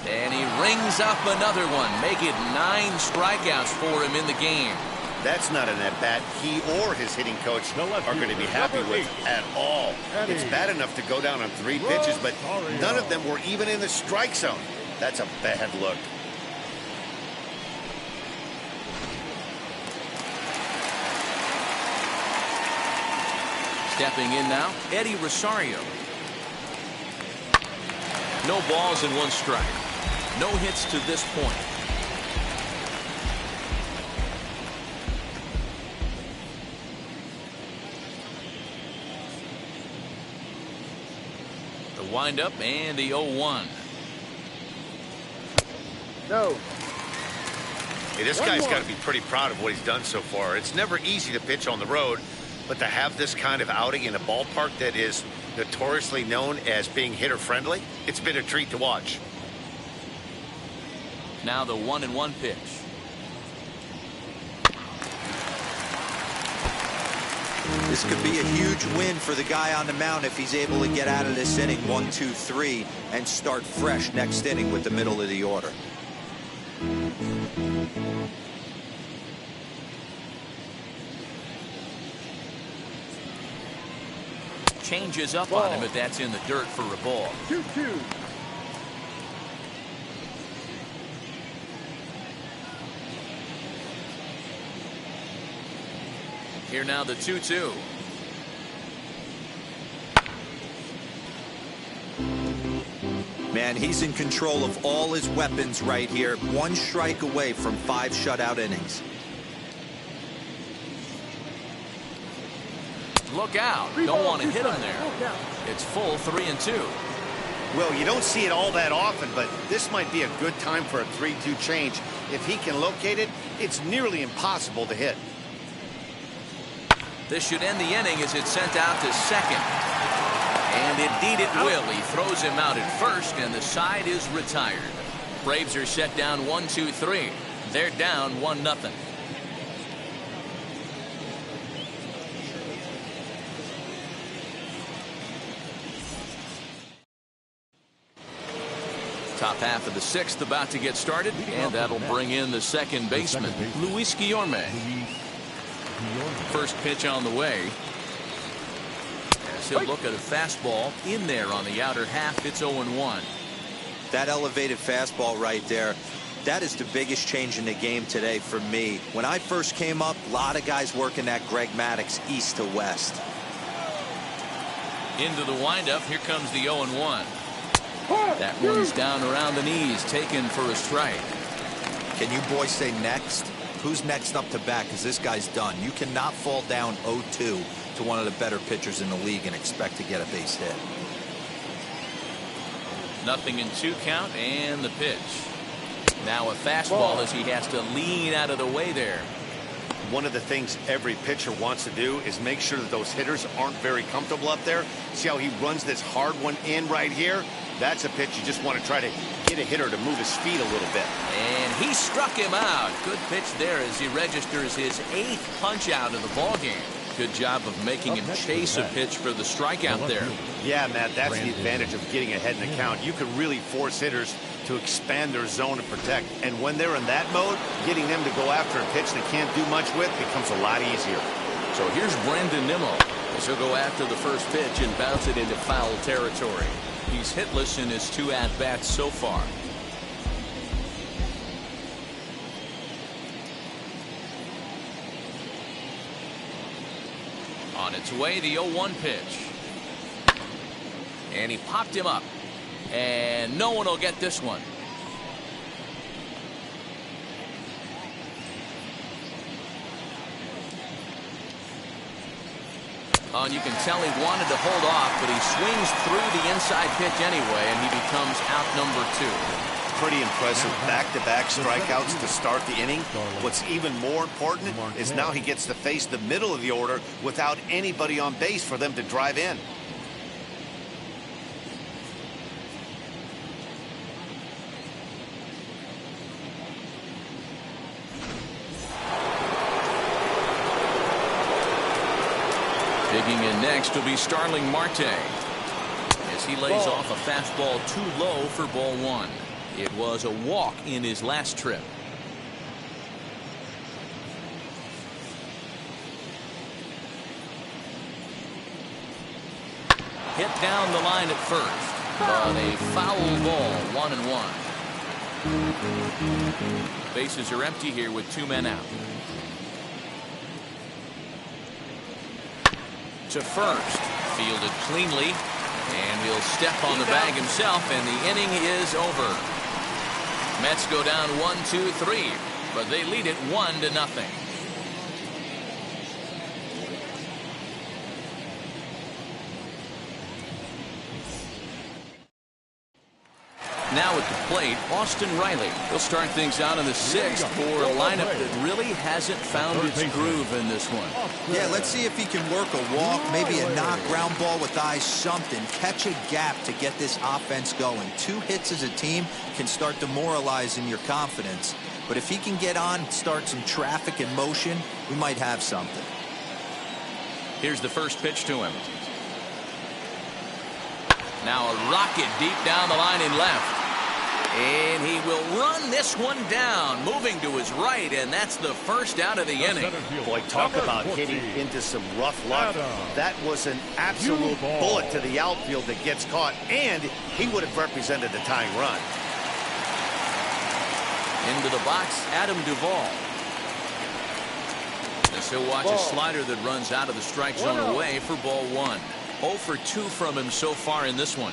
And he rings up another one, make it 9 strikeouts for him in the game. That's not an at-bat he or his hitting coach are going to be happy with at all. It's bad enough to go down on 3 pitches, but none of them were even in the strike zone. That's a bad look. Stepping in now, Eddie Rosario. No balls and 1 strike. No hits to this point. The windup and the 0-1. No. Hey, this guy's got to be pretty proud of what he's done so far. It's never easy to pitch on the road, but to have this kind of outing in a ballpark that is notoriously known as being hitter-friendly, it's been a treat to watch. Now the 1-1 pitch. This could be a huge win for the guy on the mound if he's able to get out of this inning 1, 2, 3 and start fresh next inning with the middle of the order. Changes up on him, but that's in the dirt for a ball. 2-2. Here now the 2-2. Man, And he's in control of all his weapons right here. 1 strike away from 5 shutout innings. Look out. Don't want to hit him there. It's full 3-2. Well, you don't see it all that often, but this might be a good time for a 3-2 change. If he can locate it, it's nearly impossible to hit. This should end the inning as it's sent out to second. And indeed it will. He throws him out at first, and the side is retired. Braves are set down 1-2-3. They're down 1-0. Top half of the 6th about to get started, and that'll bring in the second baseman, Luis Guillorme. First pitch on the way. As he'll look at a fastball in there on the outer half. It's 0-1. That elevated fastball right there, that is the biggest change in the game today for me. When I first came up, a lot of guys working that Greg Maddux east to west. Into the windup. Here comes the 0-1. That one's down around the knees, taken for a strike. Can you boys say next? Who's next up to bat? Because this guy's done. You cannot fall down 0-2 to one of the better pitchers in the league and expect to get a base hit. 0-2 count, and the pitch. Now a fastball as he has to lean out of the way there. One of the things every pitcher wants to do is make sure that those hitters aren't very comfortable up there. See how he runs this hard one in right here? That's a pitch you just want to try to get a hitter to move his feet a little bit. And he struck him out. Good pitch there as he registers his 8th punch out of the ballgame. Good job of making him chase a pitch for the strikeout there. Yeah, Matt, that's the advantage of getting ahead in the count. You can really force hitters to expand their zone and protect. And when they're in that mode, getting them to go after a pitch they can't do much with becomes a lot easier. So here's Brandon Nimmo as he'll go after the first pitch and bounce it into foul territory. He's hitless in his 2 at-bats so far. On its way, the 0-1 pitch. And he popped him up. And no one will get this one. And you can tell he wanted to hold off, but he swings through the inside pitch anyway, and he becomes out number 2. Pretty impressive back-to-back strikeouts to start the inning. What's even more important is now he gets to face the middle of the order without anybody on base for them to drive in. Digging in next will be Starling Marte as he lays off a fastball too low for ball 1. It was a walk in his last trip. Hit down the line at first, but a foul ball, 1-1. Bases are empty here with 2 men out. To first, fielded cleanly, and he'll step on the bag himself, and the inning is over. Mets go down 1-2-3, but they lead it 1-0. Now at the plate, Austin Riley. He'll start things out in the 6th for a lineup that really hasn't found its groove in this one. Yeah, let's see if he can work a walk, maybe a knock, ground ball with eyes, something. Catch a gap to get this offense going. 2 hits as a team can start demoralizing your confidence. But if he can get on, start some traffic in motion, we might have something. Here's the first pitch to him. Now a rocket deep down the line in left. And he will run this one down, moving to his right, and that's the first out of the inning. Boy, talk about hitting into some rough luck. That was an absolute bullet to the outfield that gets caught, and he would have represented the tying run. Into the box, Adam Duvall. As he'll watch a slider that runs out of the strike zone away for ball 1. 0 for 2 from him so far in this one.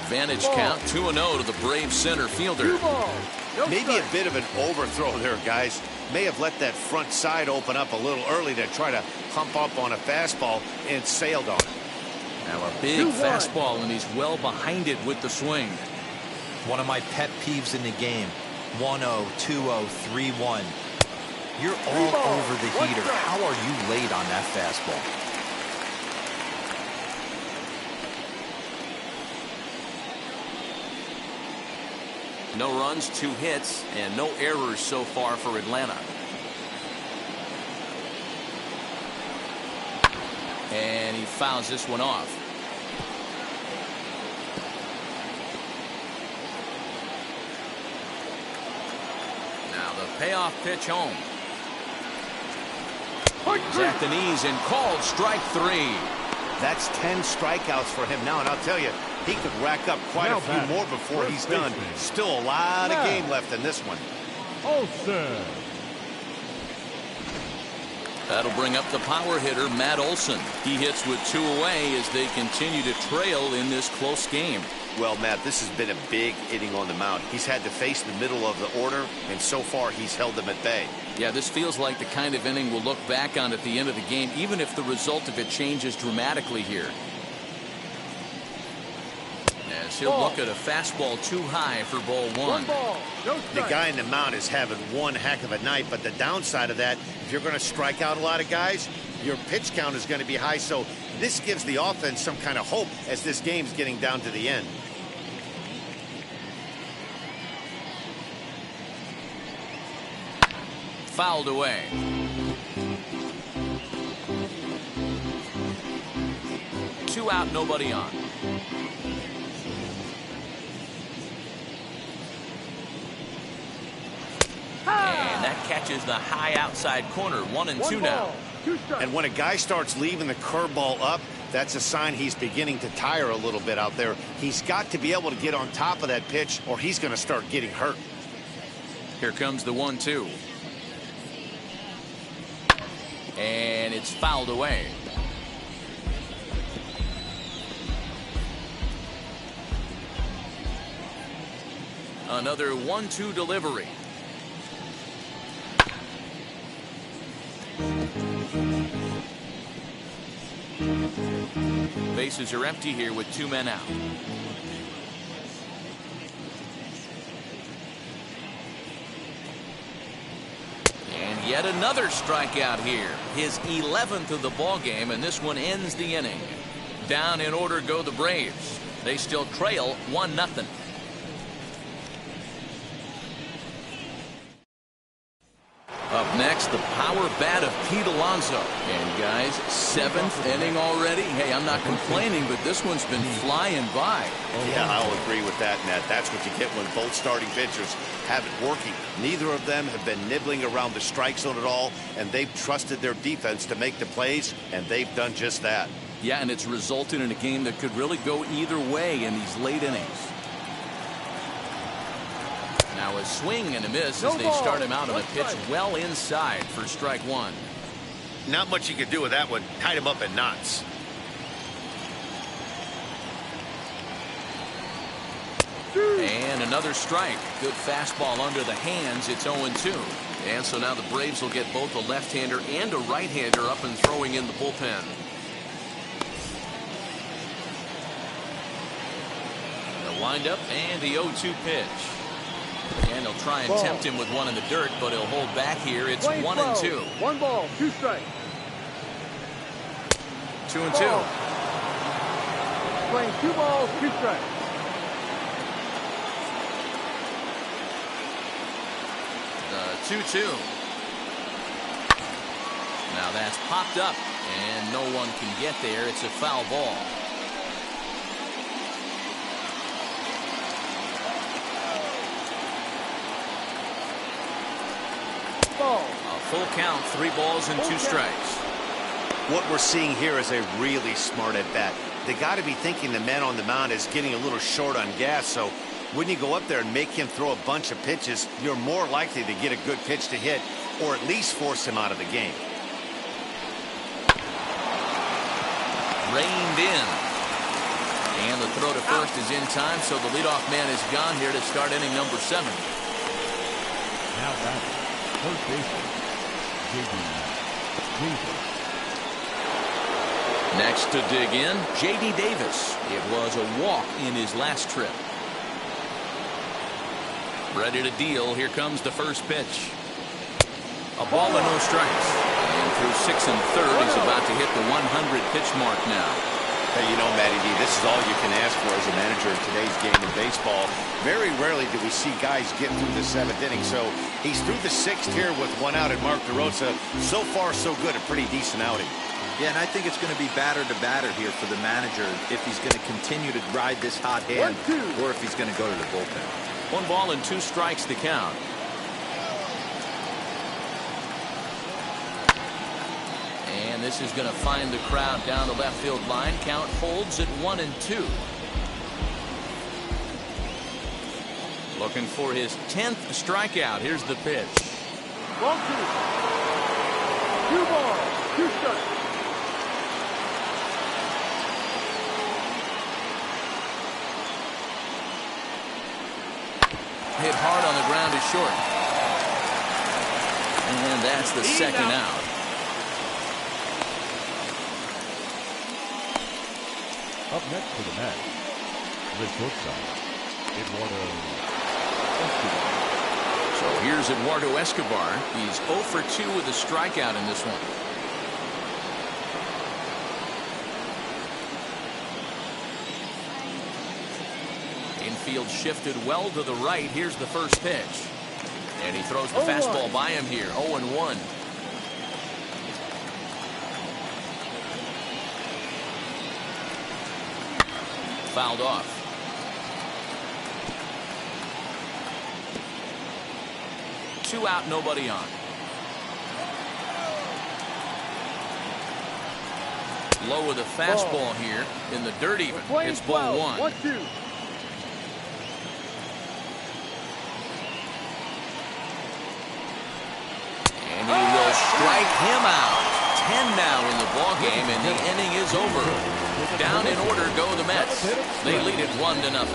Advantage count 2-0 to the Braves center fielder. 2 balls. No Maybe a strike. bit of an overthrow there, guys. May have let that front side open up a little early to try to hump up on a fastball and sailed on it. Now a big 2-1. fastball, and he's well behind it with the swing. One of my pet peeves in the game. 1-0, 2-0, 3-1. You're all balls, over the 1 heater. strike. How are you late on that fastball? No runs, 2 hits, and no errors so far for Atlanta. And he fouls this one off. Now the payoff pitch home. He's at the knees and called strike 3. That's 10 strikeouts for him now, and I'll tell you, he could rack up quite Now a few batting, more before first he's done. baseman. Still a lot of Now. game left in this one. Olsen. That'll bring up the power hitter, Matt Olson. He hits with 2 away as they continue to trail in this close game. Well, Matt, this has been a big inning on the mound. He's had to face the middle of the order, and so far he's held them at bay. Yeah, this feels like the kind of inning we'll look back on at the end of the game, even if the result of it changes dramatically here. As he'll Ball. look at a fastball too high for ball 1 1. ball. No The strike. guy in the mound is having one heck of a night, but the downside of that, if you're going to strike out a lot of guys, your pitch count is going to be high. So this gives the offense some kind of hope as this game's getting down to the end. Fouled away. Two out, nobody on. And that catches the high outside corner. 1 and 2 1 now. ball. 2 strikes. And when a guy starts leaving the curveball up, that's a sign he's beginning to tire a little bit out there. He's got to be able to get on top of that pitch, or he's going to start getting hurt. Here comes the 1-2. And it's fouled away. Another 1-2 delivery. Bases are empty here with 2 men out. And yet another strikeout here. His 11th of the ball game, and this one ends the inning. Down in order go the Braves. They still trail 1-0. Up next, the power bat of Pete Alonso. And guys, 7th inning already. Hey, I'm not complaining, but this one's been flying by. Yeah, I'll agree with that, Nat. That's what you get when both starting pitchers have it working. Neither of them have been nibbling around the strike zone at all, and they've trusted their defense to make the plays, and they've done just that. Yeah, and it's resulted in a game that could really go either way in these late innings. Now a swing and a miss as they start him out on a pitch well inside for strike 1. Not much you could do with that one. Tied him up in knots. And another strike. Good fastball under the hands. It's 0-2. And so now the Braves will get both a left-hander and a right-hander up and throwing in the bullpen. The windup and the 0-2 pitch. And he'll try and Ball. tempt him with one in the dirt, but he'll hold back here. It's Play 1-2. 1 ball. 2 strikes. 2-2. Ball. Playing 2 balls. 2 strikes. The 2-2. Now that's popped up, and no one can get there. It's a foul ball. Ball. A full count, 3 balls and 2 strikes. What we're seeing here is a really smart at bat. They got to be thinking the man on the mound is getting a little short on gas, so when you go up there and make him throw a bunch of pitches, you're more likely to get a good pitch to hit or at least force him out of the game. Reined in. And the throw to first is in time, so the leadoff man is gone here to start inning number 7. Now batting, first baseman, J.D. Davis. Next to dig in, J.D. Davis. It was a walk in his last trip. Ready to deal. Here comes the first pitch. A ball and no strikes. And through 6 1/3, he's about to hit the 100 pitch mark now. Hey, you know, Matty D, this is all you can ask for as a manager in today's game of baseball. Very rarely do we see guys get through the 7th inning. So he's through the 6th here with 1 out, and Mark DeRosa, so far so good, a pretty decent outing. Yeah, and I think it's going to be batter to batter here for the manager if he's going to continue to ride this hot hand or if he's going to go to the bullpen. 1 ball and 2 strikes to count. And this is going to find the crowd down the left field line. Count holds at 1 and 2. Looking for his 10th strikeout. Here's the pitch. 1-2. 2 balls, 2 strikes. Hit hard on the ground is short. And that's the second out. Up next to the bat, the shortstop, Eduardo Escobar. So here's Eduardo Escobar. He's 0 for 2 with a strikeout in this one. Infield shifted well to the right. Here's the first pitch. And he throws the fastball by him here. 0-1. Fouled off. Two out, nobody on. Low with a fastball here in the dirt even. It's ball 1. 1-2. And he will strike him out. 10 now in the ballgame, and the inning is over. Down in order go the Mets. They lead it 1-0.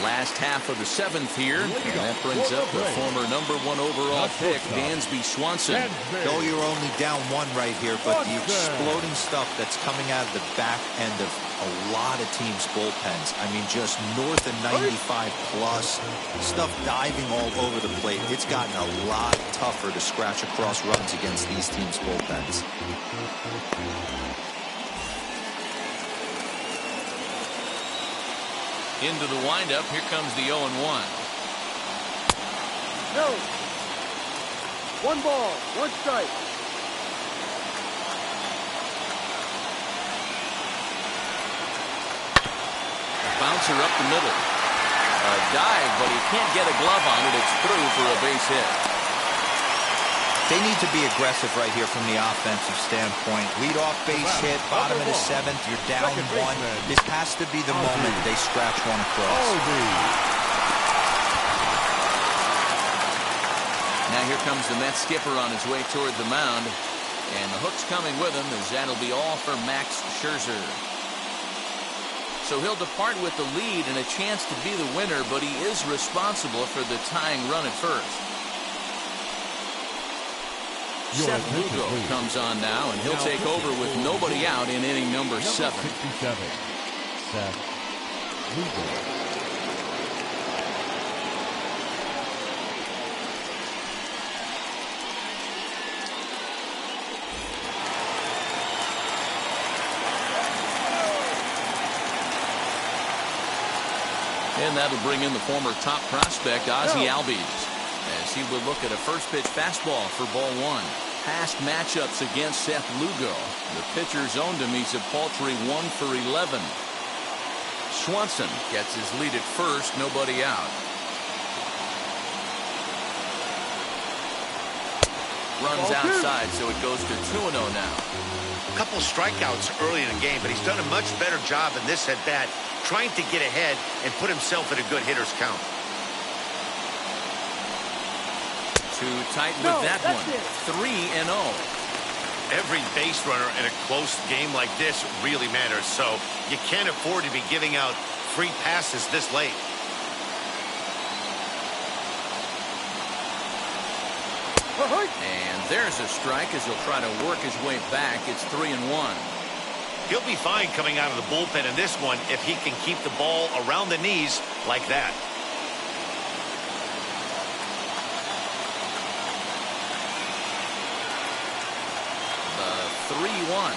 Last half of the 7th here, and that brings up the former #1 overall pick, Dansby Swanson. Though you're only down 1 right here, but the exploding stuff that's coming out of the back end of a lot of teams' bullpens. I mean, just north of 95 plus, stuff diving all over the plate. It's gotten a lot tougher to scratch across runs against these teams' bullpens. Into the windup, here comes the 0-1. No. 1 ball, 1 strike. Bouncer up the middle. A dive, but he can't get a glove on it. It's through for a base hit. They need to be aggressive right here from the offensive standpoint. Lead off base hit, bottom of the 7th, you're down 1. This has to be the moment they scratch one across. Now here comes the Mets skipper on his way toward the mound. And the hook's coming with him, as that'll be all for Max Scherzer. So he'll depart with the lead and a chance to be the winner, but he is responsible for the tying run at first. Seth Lugo comes on now, and he'll take over with nobody out in inning number 7. 67, Seth Lugo. And that'll bring in the former top prospect, Ozzie Albies, as he will look at a first pitch fastball for ball 1. Past matchups against Seth Lugo. The pitcher's owned him. He's a paltry 1 for 11. Swanson gets his lead at first, nobody out. Runs outside, so it goes to 2-0 now. A couple strikeouts early in the game, but he's done a much better job in this at bat, trying to get ahead and put himself in a good hitter's count. Too tight with that one. 3-0. Every base runner in a close game like this really matters, so you can't afford to be giving out free passes this late. And there's a strike as he'll try to work his way back. It's 3-1. He'll be fine coming out of the bullpen in this one if he can keep the ball around the knees like that. The 3-1.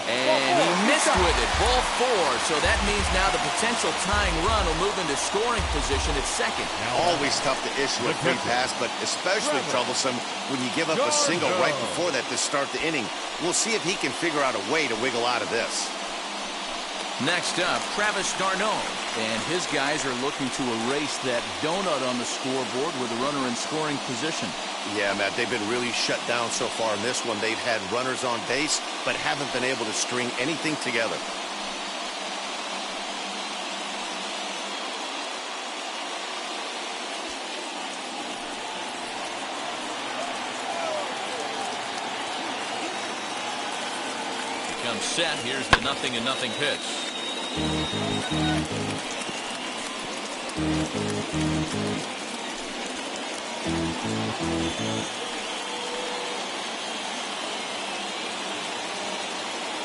And he missed with it. Ball 4. So that means now the potential tying run will move into scoring position at second. Always tough to issue a free pass, but especially troublesome when you give up a single right before that to start the inning. We'll see if he can figure out a way to wiggle out of this. Next up, Travis d'Arnaud. And his guys are looking to erase that donut on the scoreboard with a runner in scoring position. Yeah, Matt, they've been really shut down so far in this one. They've had runners on base, but haven't been able to string anything together. Comes set. Here's the 0-0 pitch.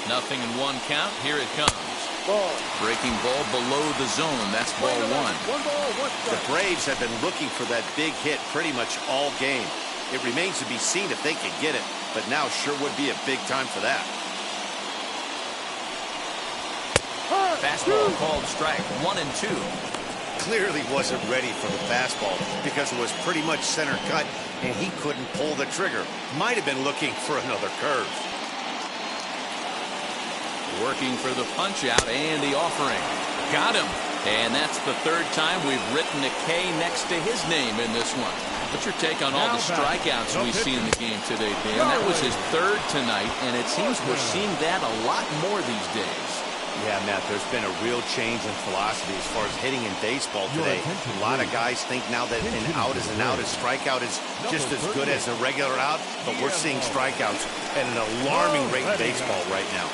Nothing in 1 count. Here it comes. Ball. Breaking ball below the zone. That's ball 1. 1 ball, 1 strike. The Braves have been looking for that big hit pretty much all game. It remains to be seen if they can get it, but now sure would be a big time for that. Fastball called strike 1 and 2. Clearly wasn't ready for the fastball because it was pretty much center cut and he couldn't pull the trigger. Might have been looking for another curve. Working for the punch out and the offering. Got him. And that's the 3rd time we've written a K next to his name in this one. What's your take on all the strikeouts we see in the game today, Dan? That was his 3rd tonight, and it seems we're seeing that a lot more these days. Yeah, Matt, there's been a real change in philosophy as far as hitting in baseball today. A lot of guys think now that an out is an out, a strikeout is just as good as a regular out, but we're seeing strikeouts at an alarming rate in baseball right now.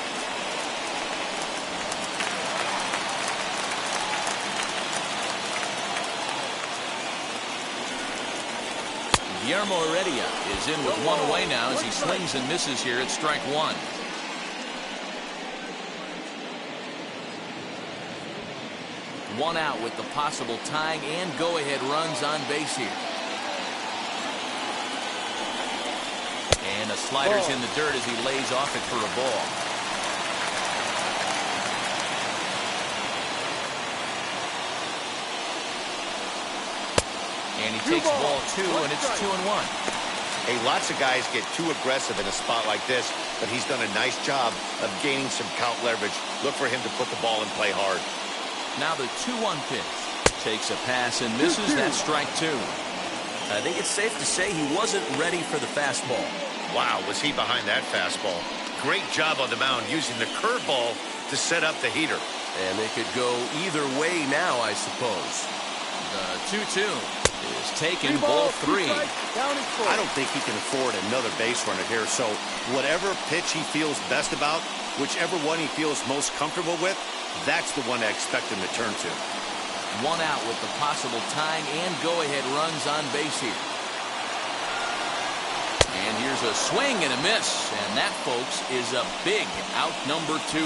Guillermo Heredia is in with 1 away now as he swings and misses here at strike 1. One out with the possible tying and go-ahead runs on base here. And the slider's in the dirt as he lays off it for a ball. And he takes ball 2, and it's 2-1. Hey, lots of guys get too aggressive in a spot like this, but he's done a nice job of gaining some count leverage. Look for him to put the ball in play hard. Now the 2-1 pitch. Takes a pass and misses. That strike 2. I think it's safe to say he wasn't ready for the fastball. Wow, was he behind that fastball. Great job on the mound using the curveball to set up the heater. And they could go either way now, I suppose. The 2-2 is taken. Ball 3. I don't think he can afford another base runner here, so whatever pitch he feels best about, whichever one he feels most comfortable with, that's the one I expect him to turn to. 1 out with the possible tying and go-ahead runs on base here. And here's a swing and a miss. And that, folks, is a big out number 2.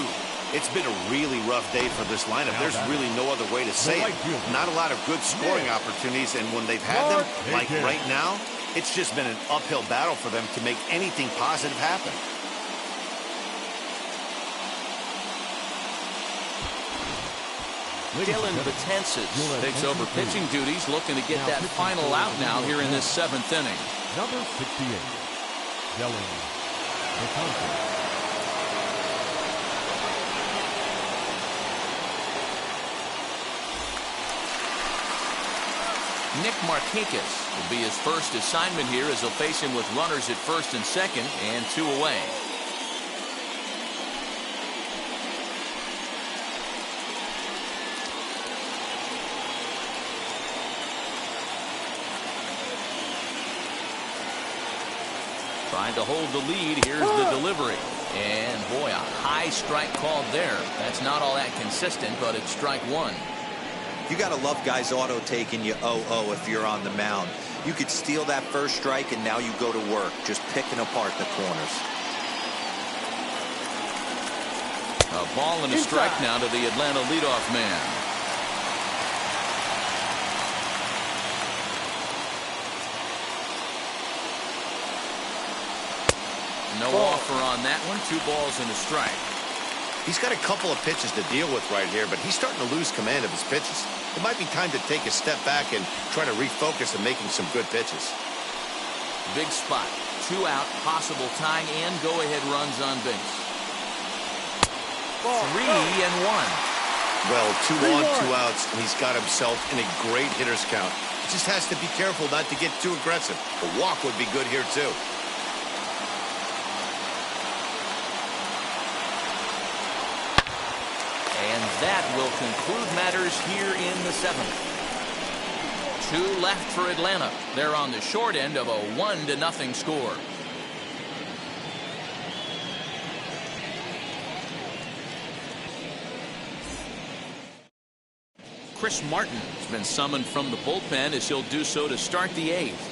It's been a really rough day for this lineup. There's really no other way to say it. Not a lot of good scoring opportunities, and when they've had them, like right now, it's just been an uphill battle for them to make anything positive happen. Dylan Betances takes over pitching duties, looking to get that final out now here in this 7th inning. Number 68, Dylan Betances. Nick Markakis will be his first assignment here as they'll face him with runners at first and second and 2 away. Trying to hold the lead. Here's the delivery. And, boy, a high strike called there. That's not all that consistent, but it's strike one. You got to love guys auto-taking you 0-0 if you're on the mound. You could steal that first strike, and now you go to work, just picking apart the corners. A ball and a strike now to the Atlanta leadoff man. No offer on that one. 2 balls and a strike. He's got a couple of pitches to deal with right here, but he's starting to lose command of his pitches. It might be time to take a step back and try to refocus on making some good pitches. Big spot. 2 out, possible tying and go-ahead runs on base. 3 and 1. Well, 2 on, 2 outs, and he's got himself in a great hitter's count. He just has to be careful not to get too aggressive. A walk would be good here, too. And that will conclude matters here in the 7th. 2 left for Atlanta. They're on the short end of a 1-0 score. Chris Martin has been summoned from the bullpen as he'll do so to start the 8th.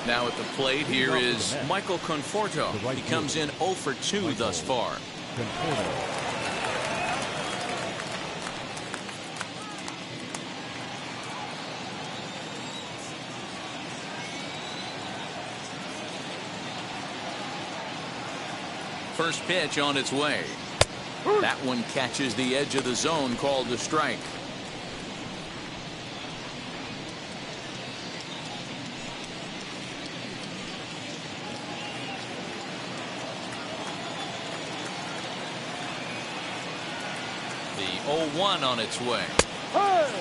Now at the plate here is Michael Conforto. He comes in 0 for 2 thus far. First pitch on its way. That one catches the edge of the zone, called a strike. The 0-1 on its way. Hey!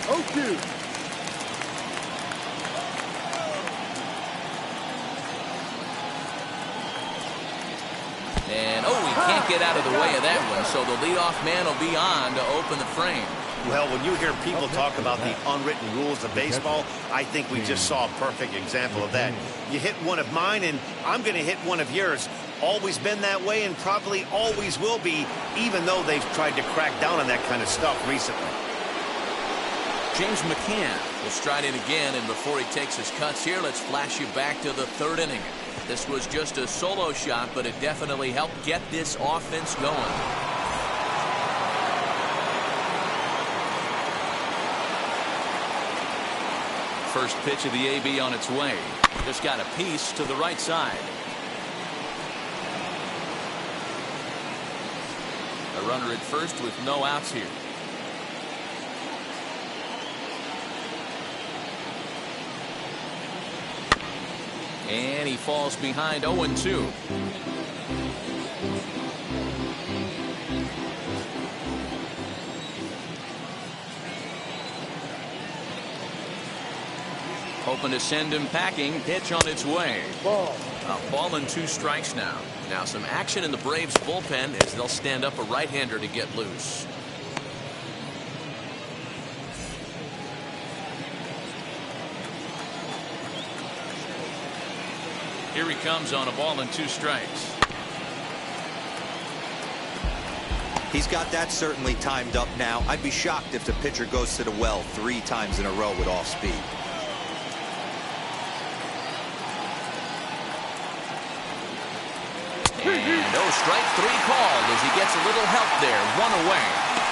0-2. And, he can't get out of the way of that one, so the leadoff man will be on to open the frame. Well, when you hear people talk about the unwritten rules of baseball, I think we just saw a perfect example of that. You hit one of mine, and I'm going to hit one of yours. Always been that way and probably always will be, even though they've tried to crack down on that kind of stuff recently. James McCann will stride in again, and before he takes his cuts here, let's flash you back to the 3rd inning. This was just a solo shot, but it definitely helped get this offense going. First pitch of the AB on its way. Just got a piece to the right side. A runner at first with no outs here. And he falls behind 0-2. Hoping to send him packing. Pitch on its way. A ball and 2 strikes now. Now some action in the Braves bullpen as they'll stand up a right-hander to get loose. Here he comes on a ball and 2 strikes. He's got that certainly timed up now. I'd be shocked if the pitcher goes to the well 3 times in a row with off speed. And strike 3 called as he gets a little help there. 1 away.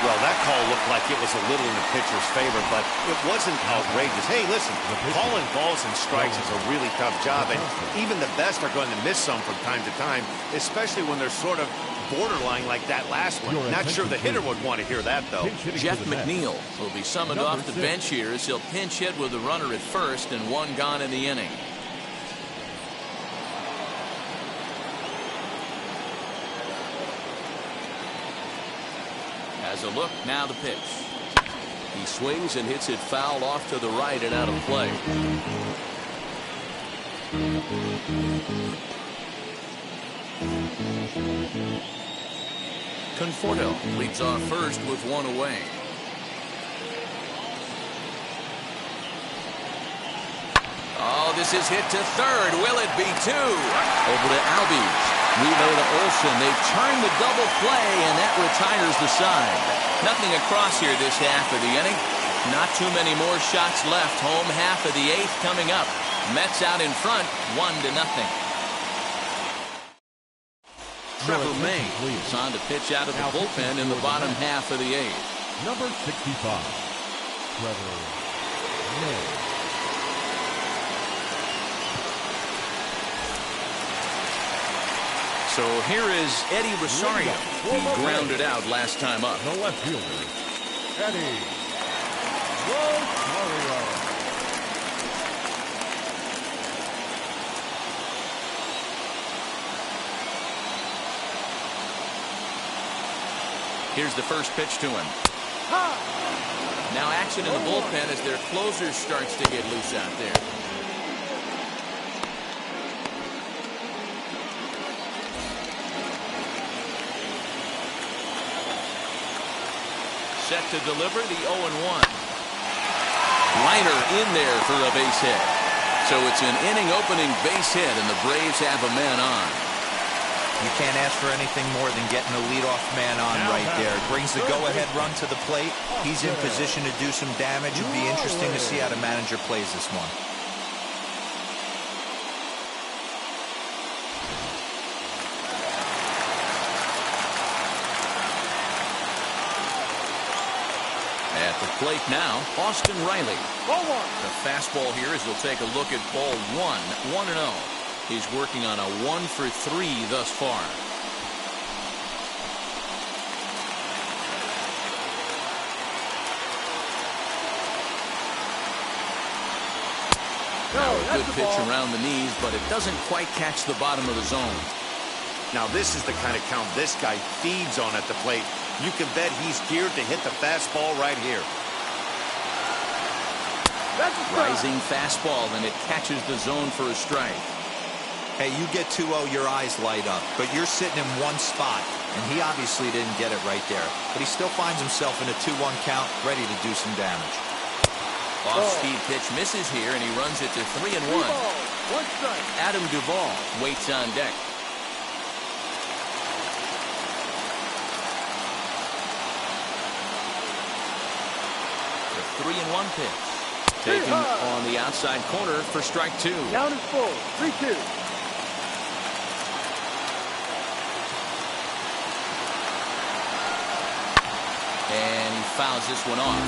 Well, that call looked like it was a little in the pitcher's favor, but it wasn't outrageous. Hey, listen, calling balls and strikes is a really tough job, and even the best are going to miss some from time to time, especially when they're sort of borderline like that last one. Not sure the hitter would want to hear that, though. Jeff McNeil will be summoned off the bench here as he'll pinch hit with a runner at first and 1 gone in the inning. As a look, now the pitch. He swings and hits it foul off to the right and out of play. Conforto leads off first with one away. Oh, this is hit to third. Will it be two? Over to Albies. Relay to Olsen. They've turned the double play, and that retires the side. Nothing across here this half of the inning. Not too many more shots left. Home half of the eighth coming up. Mets out in front, 1-0. Trevor May is on to pitch out of the bullpen in the bottom half of the eighth. Number 65, Trevor May. So here is Eddie Rosario. He grounded out last time up. The left fielder, Eddie Rosario. Here's the first pitch to him. Now action in the bullpen as their closer starts to get loose out there. Set to deliver the 0-1. Liner in there for a base hit. So it's an inning opening base hit, and the Braves have a man on. You can't ask for anything more than getting a leadoff man on right there. Brings the go-ahead run to the plate. He's in position to do some damage. It'd be interesting to see how the manager plays this one. At the plate now, Austin Riley. Ball one. The fastball here as we'll take a look at ball one, 1-0. He's working on a 1-for-3 thus far. Now a good pitch around the knees, but it doesn't quite catch the bottom of the zone. Now this is the kind of count this guy feeds on at the plate. You can bet he's geared to hit the fastball right here. Rising fastball, and it catches the zone for a strike. Hey, you get 2-0, your eyes light up, but you're sitting in one spot, and he obviously didn't get it right there. But he still finds himself in a 2-1 count, ready to do some damage. Off-speed pitch misses here, and he runs it to 3-1. One strike. Adam Duvall waits on deck. The 3-1 pitch. Taken on the outside corner for strike two. Down is full. 3-2. And he fouls this one off.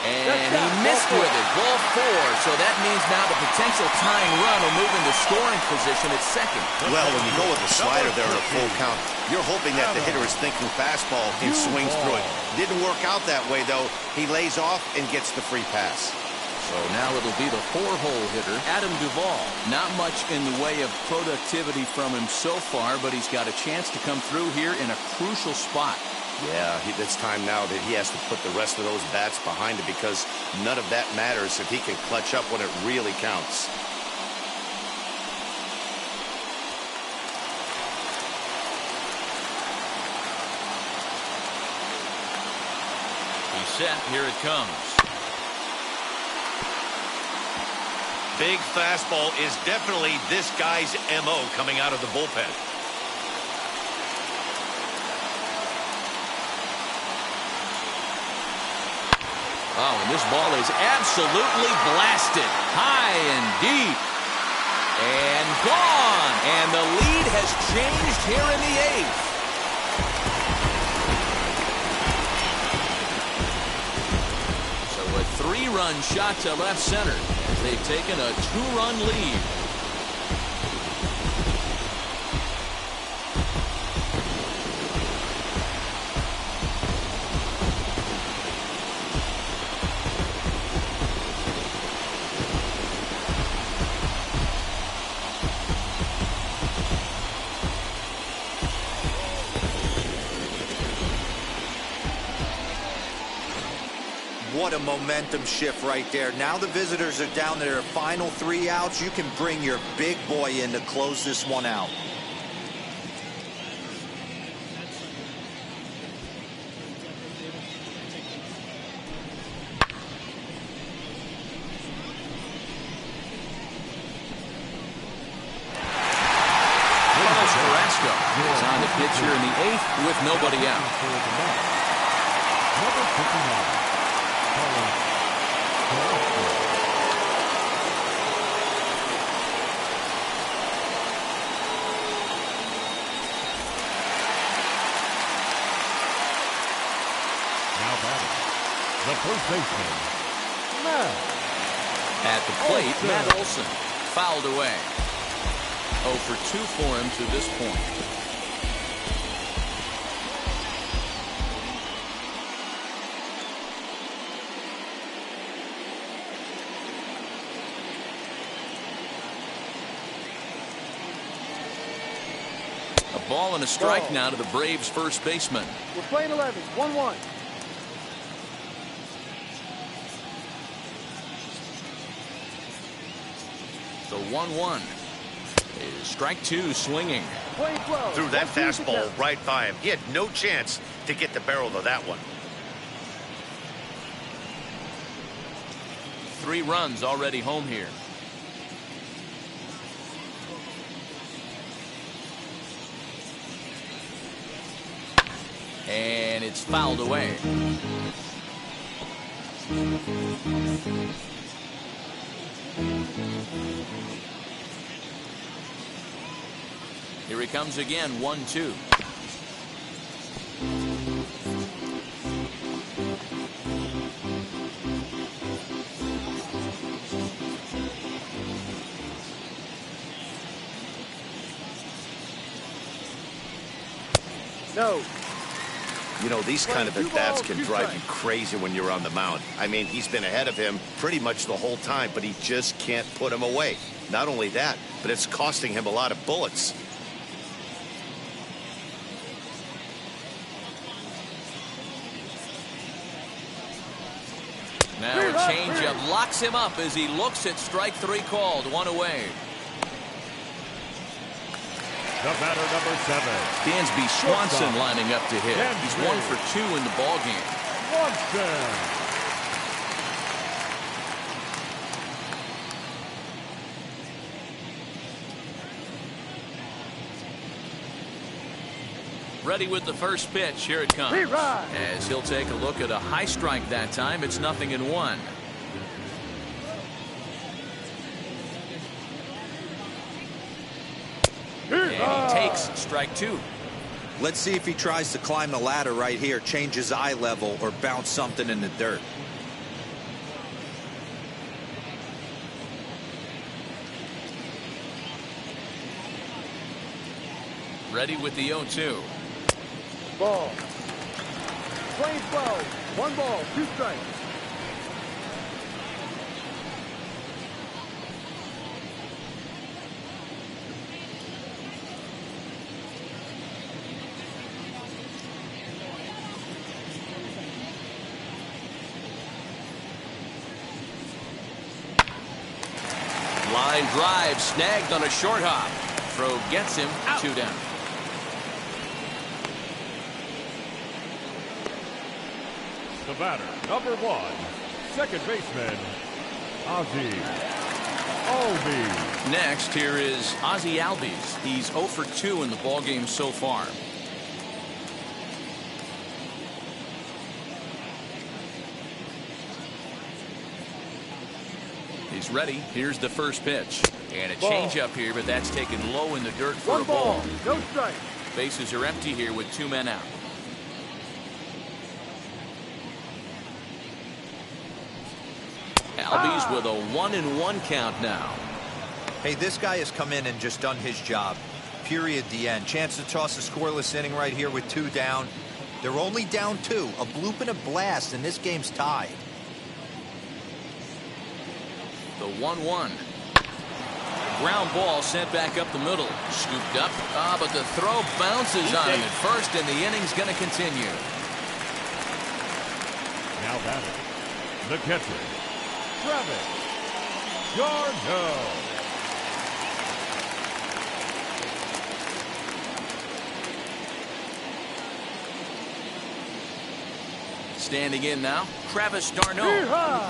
And he missed with it. Ball four. So that means now the potential tying run will move into scoring position at second. Well, when you go with the slider there in a full count, you're hoping that the hitter is thinking fastball and swings through it. Didn't work out that way, though. He lays off and gets the free pass. So now it'll be the four-hole hitter, Adam Duvall. Not much in the way of productivity from him so far, but he's got a chance to come through here in a crucial spot. Yeah, it's time now that he has to put the rest of those bats behind him because none of that matters if he can clutch up when it really counts. He's set. Here it comes. Big fastball is definitely this guy's MO coming out of the bullpen. Oh, and this ball is absolutely blasted. High and deep. And gone. And the lead has changed here in the eighth. So a 3-run shot to left center as they've taken a 2-run lead. What a momentum shift right there. Now the visitors are down to their final 3 outs. You can bring your big boy in to close this one out. It's on the pitcher in the 8th with nobody out. Number 59. Now batting, the first baseman, Matt. At the plate, Matt Olson fouled away. 0 for 2 for him to this point. A ball and a strike now to the Braves' first baseman. We're playing 11, 1-1. The 1-1. Strike 2 swinging. Threw that fastball right by him. He had no chance to get the barrel of that one. 3 runs already home here. And it's fouled away. Here he comes again, 1-2. No. You know, these kind of at-bats can drive you crazy when you're on the mound. I mean, he's been ahead of him pretty much the whole time, but he just can't put him away. Not only that, but it's costing him a lot of bullets. Now a changeup locks him up as he looks at strike 3 called. 1 away. The batter, number 7. Dansby Swanson lining up to hit. He's 1 for 2 in the ballgame. Swanson. Ready with the first pitch. Here it comes. As he'll take a look at a high strike that time. It's 0-1. And he takes strike 2. Let's see if he tries to climb the ladder right here, change his eye level, or bounce something in the dirt. Ready with the 0-2. Ball. Playing 12. 1 ball, 2 strikes. Line drive snagged on a short hop. Throw gets him. Out. 2 down. The batter, number 1, second baseman, Ozzie Albies. Next, here is Ozzie Albies. He's 0 for 2 in the ballgame so far. He's ready. Here's the first pitch. And a changeup here, but that's taken low in the dirt for a ball. No strike. Bases are empty here with 2 men out. Albies with a 1-1 count now. Hey, this guy has come in and just done his job. Period. The end. Chance to toss a scoreless inning right here with 2 down. They're only down 2. A bloop and a blast, and this game's tied. The 1-1. Ground ball sent back up the middle. Scooped up. But the throw bounces on him at first, and the inning's going to continue. Now batting, The catcher, Travis d'Arnaud. Standing in now, Travis d'Arnaud,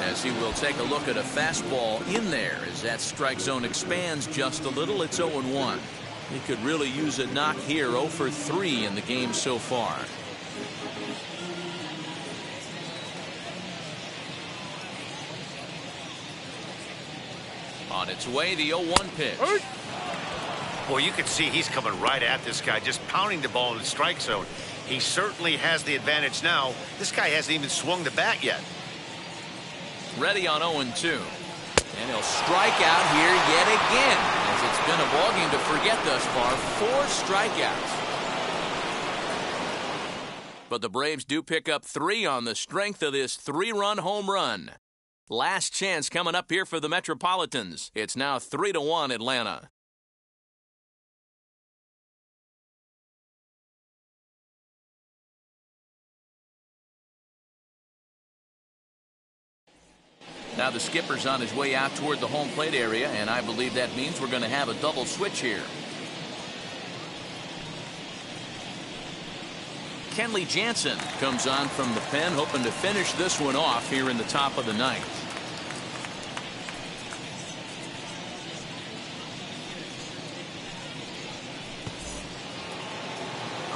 as he will take a look at a fastball in there as that strike zone expands just a little. It's 0-1. He could really use a knock here. 0 for 3 in the game so far. On its way, the 0-1 pitch. Well, you can see he's coming right at this guy, just pounding the ball in the strike zone. He certainly has the advantage now. This guy hasn't even swung the bat yet. Ready on 0-2. And he'll strike out here yet again, as it's been a ballgame to forget thus far. 4 strikeouts. But the Braves do pick up 3 on the strength of this 3-run home run. Last chance coming up here for the Metropolitans. It's now 3-1 Atlanta. Now the skipper's on his way out toward the home plate area, and I believe that means we're going to have a double switch here. Kenley Jansen comes on from the pen, hoping to finish this one off here in the top of the ninth.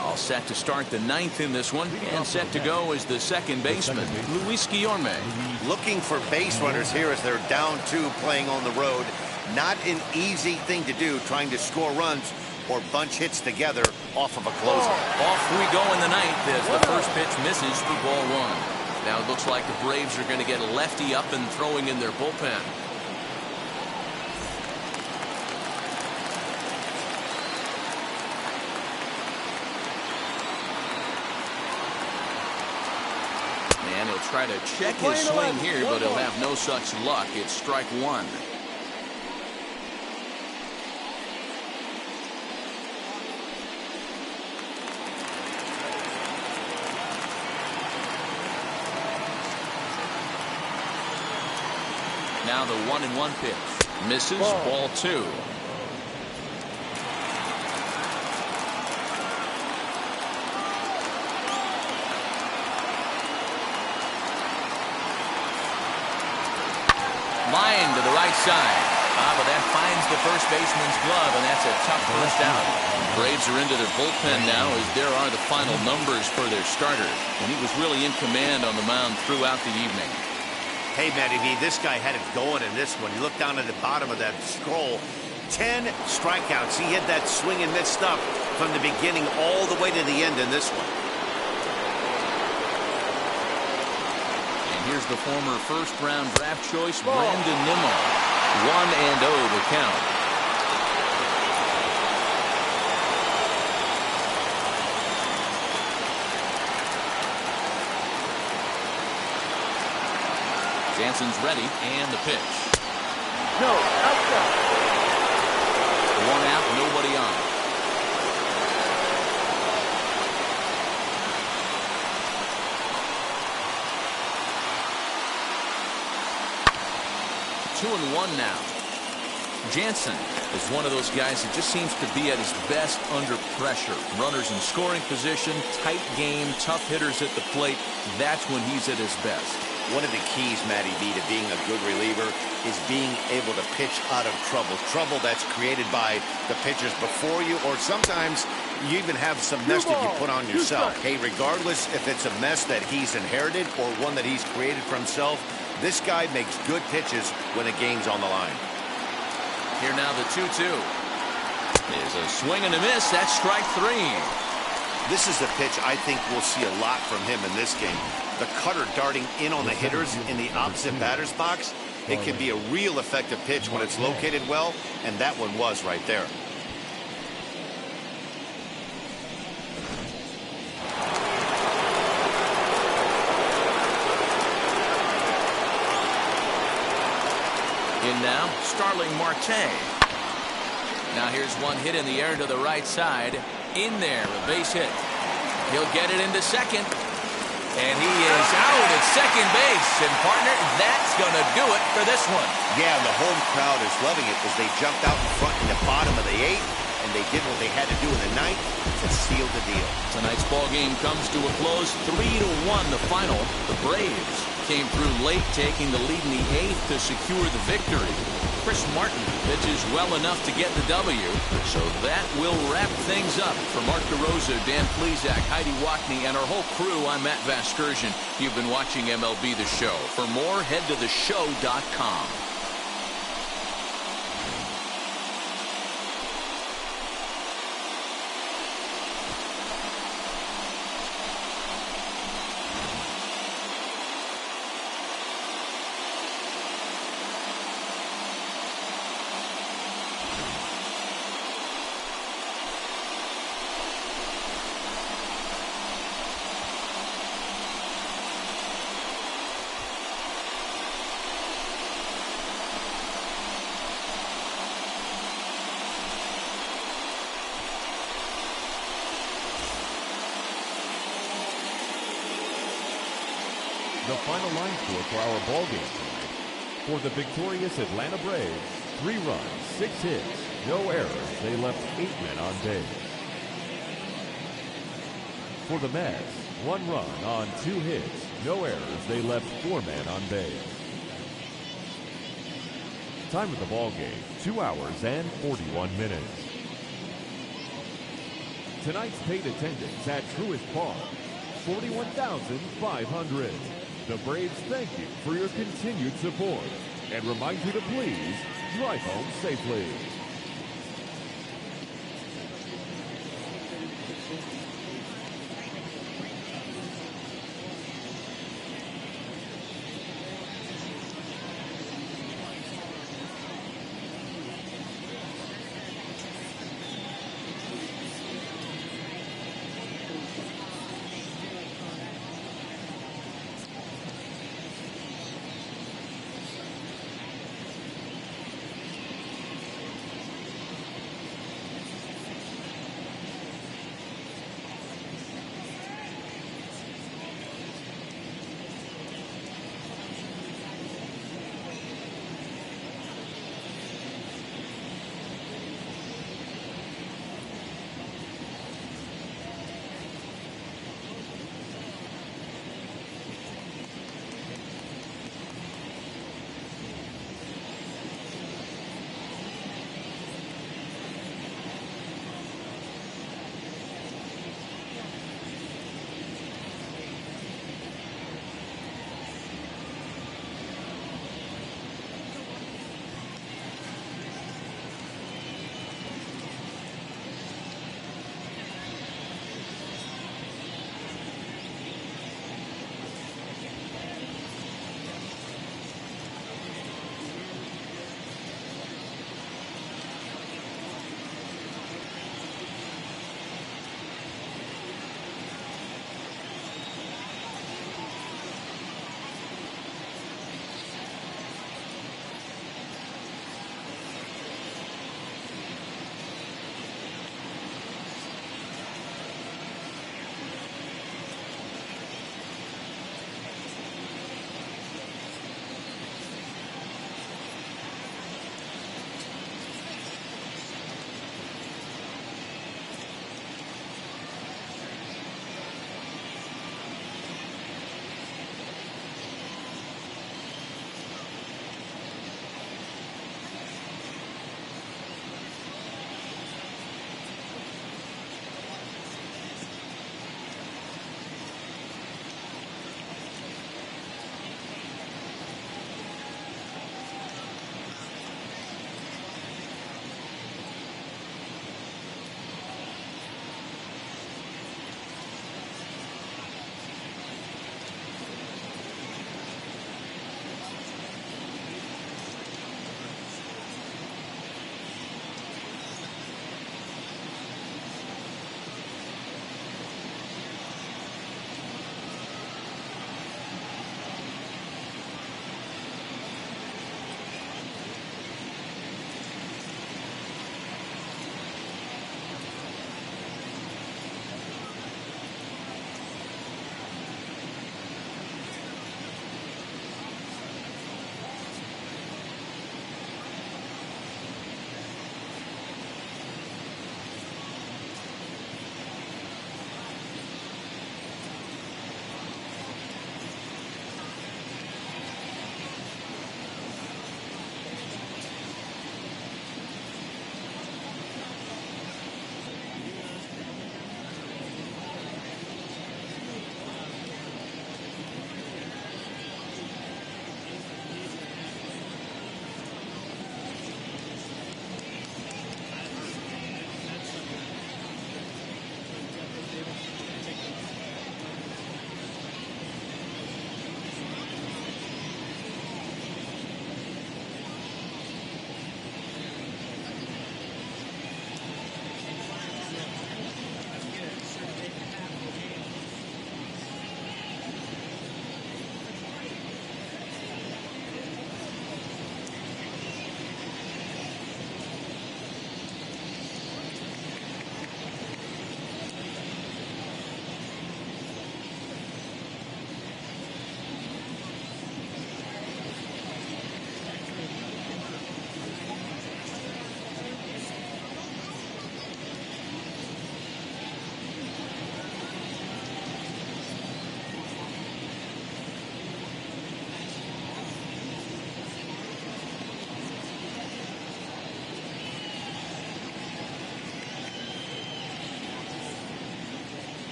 All set to start the ninth in this one, and set to go is the second baseman, Luis Guillorme. Looking for base runners here as they're down 2 playing on the road. Not an easy thing to do, trying to score runs or bunch hits together off of a closer. Off we go in the ninth as the first pitch misses for ball 1. Now it looks like the Braves are going to get a lefty up and throwing in their bullpen. And he'll try to check his swing here, but he'll have no such luck. It's strike 1. Now the 1-1 pitch. Misses. Ball 2. Line to the right side. But that finds the first baseman's glove, and that's a tough first out. Braves are into their bullpen now as there are the final numbers for their starter. And he was really in command on the mound throughout the evening. Hey, Matty V, this guy had it going in this one. You look down at the bottom of that scroll. 10 strikeouts. He had that swing and miss stuff from the beginning all the way to the end in this one. Here's the former first-round draft choice, Brandon Nimmo. 1-0 the count. Jansen's ready, and the pitch. No, outside. 1 out, nobody on. Two and 1 now. Jansen is one of those guys that just seems to be at his best under pressure. Runners in scoring position, tight game, tough hitters at the plate. That's when he's at his best. One of the keys, Matty B, to being a good reliever is being able to pitch out of trouble. Trouble that's created by the pitchers before you, or sometimes you even have some mess that you put on yourself. Hey, regardless if it's a mess that he's inherited or one that he's created for himself, this guy makes good pitches when a game's on the line. Here now the 2-2. Is a swing and a miss. That's strike 3. This is a pitch I think we'll see a lot from him in this game. The cutter darting in on the hitters in the opposite batter's box. It can be a real effective pitch when it's located well, and that one was right there. In now, Starling Marte. Now here's one hit in the air to the right side. In there, a base hit. He'll get it into second. And he is out at second base. And, partner, that's going to do it for this one. Yeah, and the home crowd is loving it as they jumped out in front in the bottom of the 8th, and they did what they had to do in the 9th to seal the deal. Tonight's ball game comes to a close, 3-1 the final. The Braves came through late, taking the lead in the 8th to secure the victory. Chris Martin pitches well enough to get the W, so that will wrap things up. For Mark DeRosa, Dan Plesac, Heidi Wackney, and our whole crew, I'm Matt Vasgersian. You've been watching MLB The Show. For more, head to theshow.com. The final line score for our ball game tonight. For the victorious Atlanta Braves, 3 runs, 6 hits, no errors. They left 8 men on base. For the Mets, 1 run on 2 hits, no errors. They left 4 men on base. Time of the ball game, 2 hours and 41 minutes. Tonight's paid attendance at Truist Park, 41,500. The Braves thank you for your continued support and remind you to please drive home safely.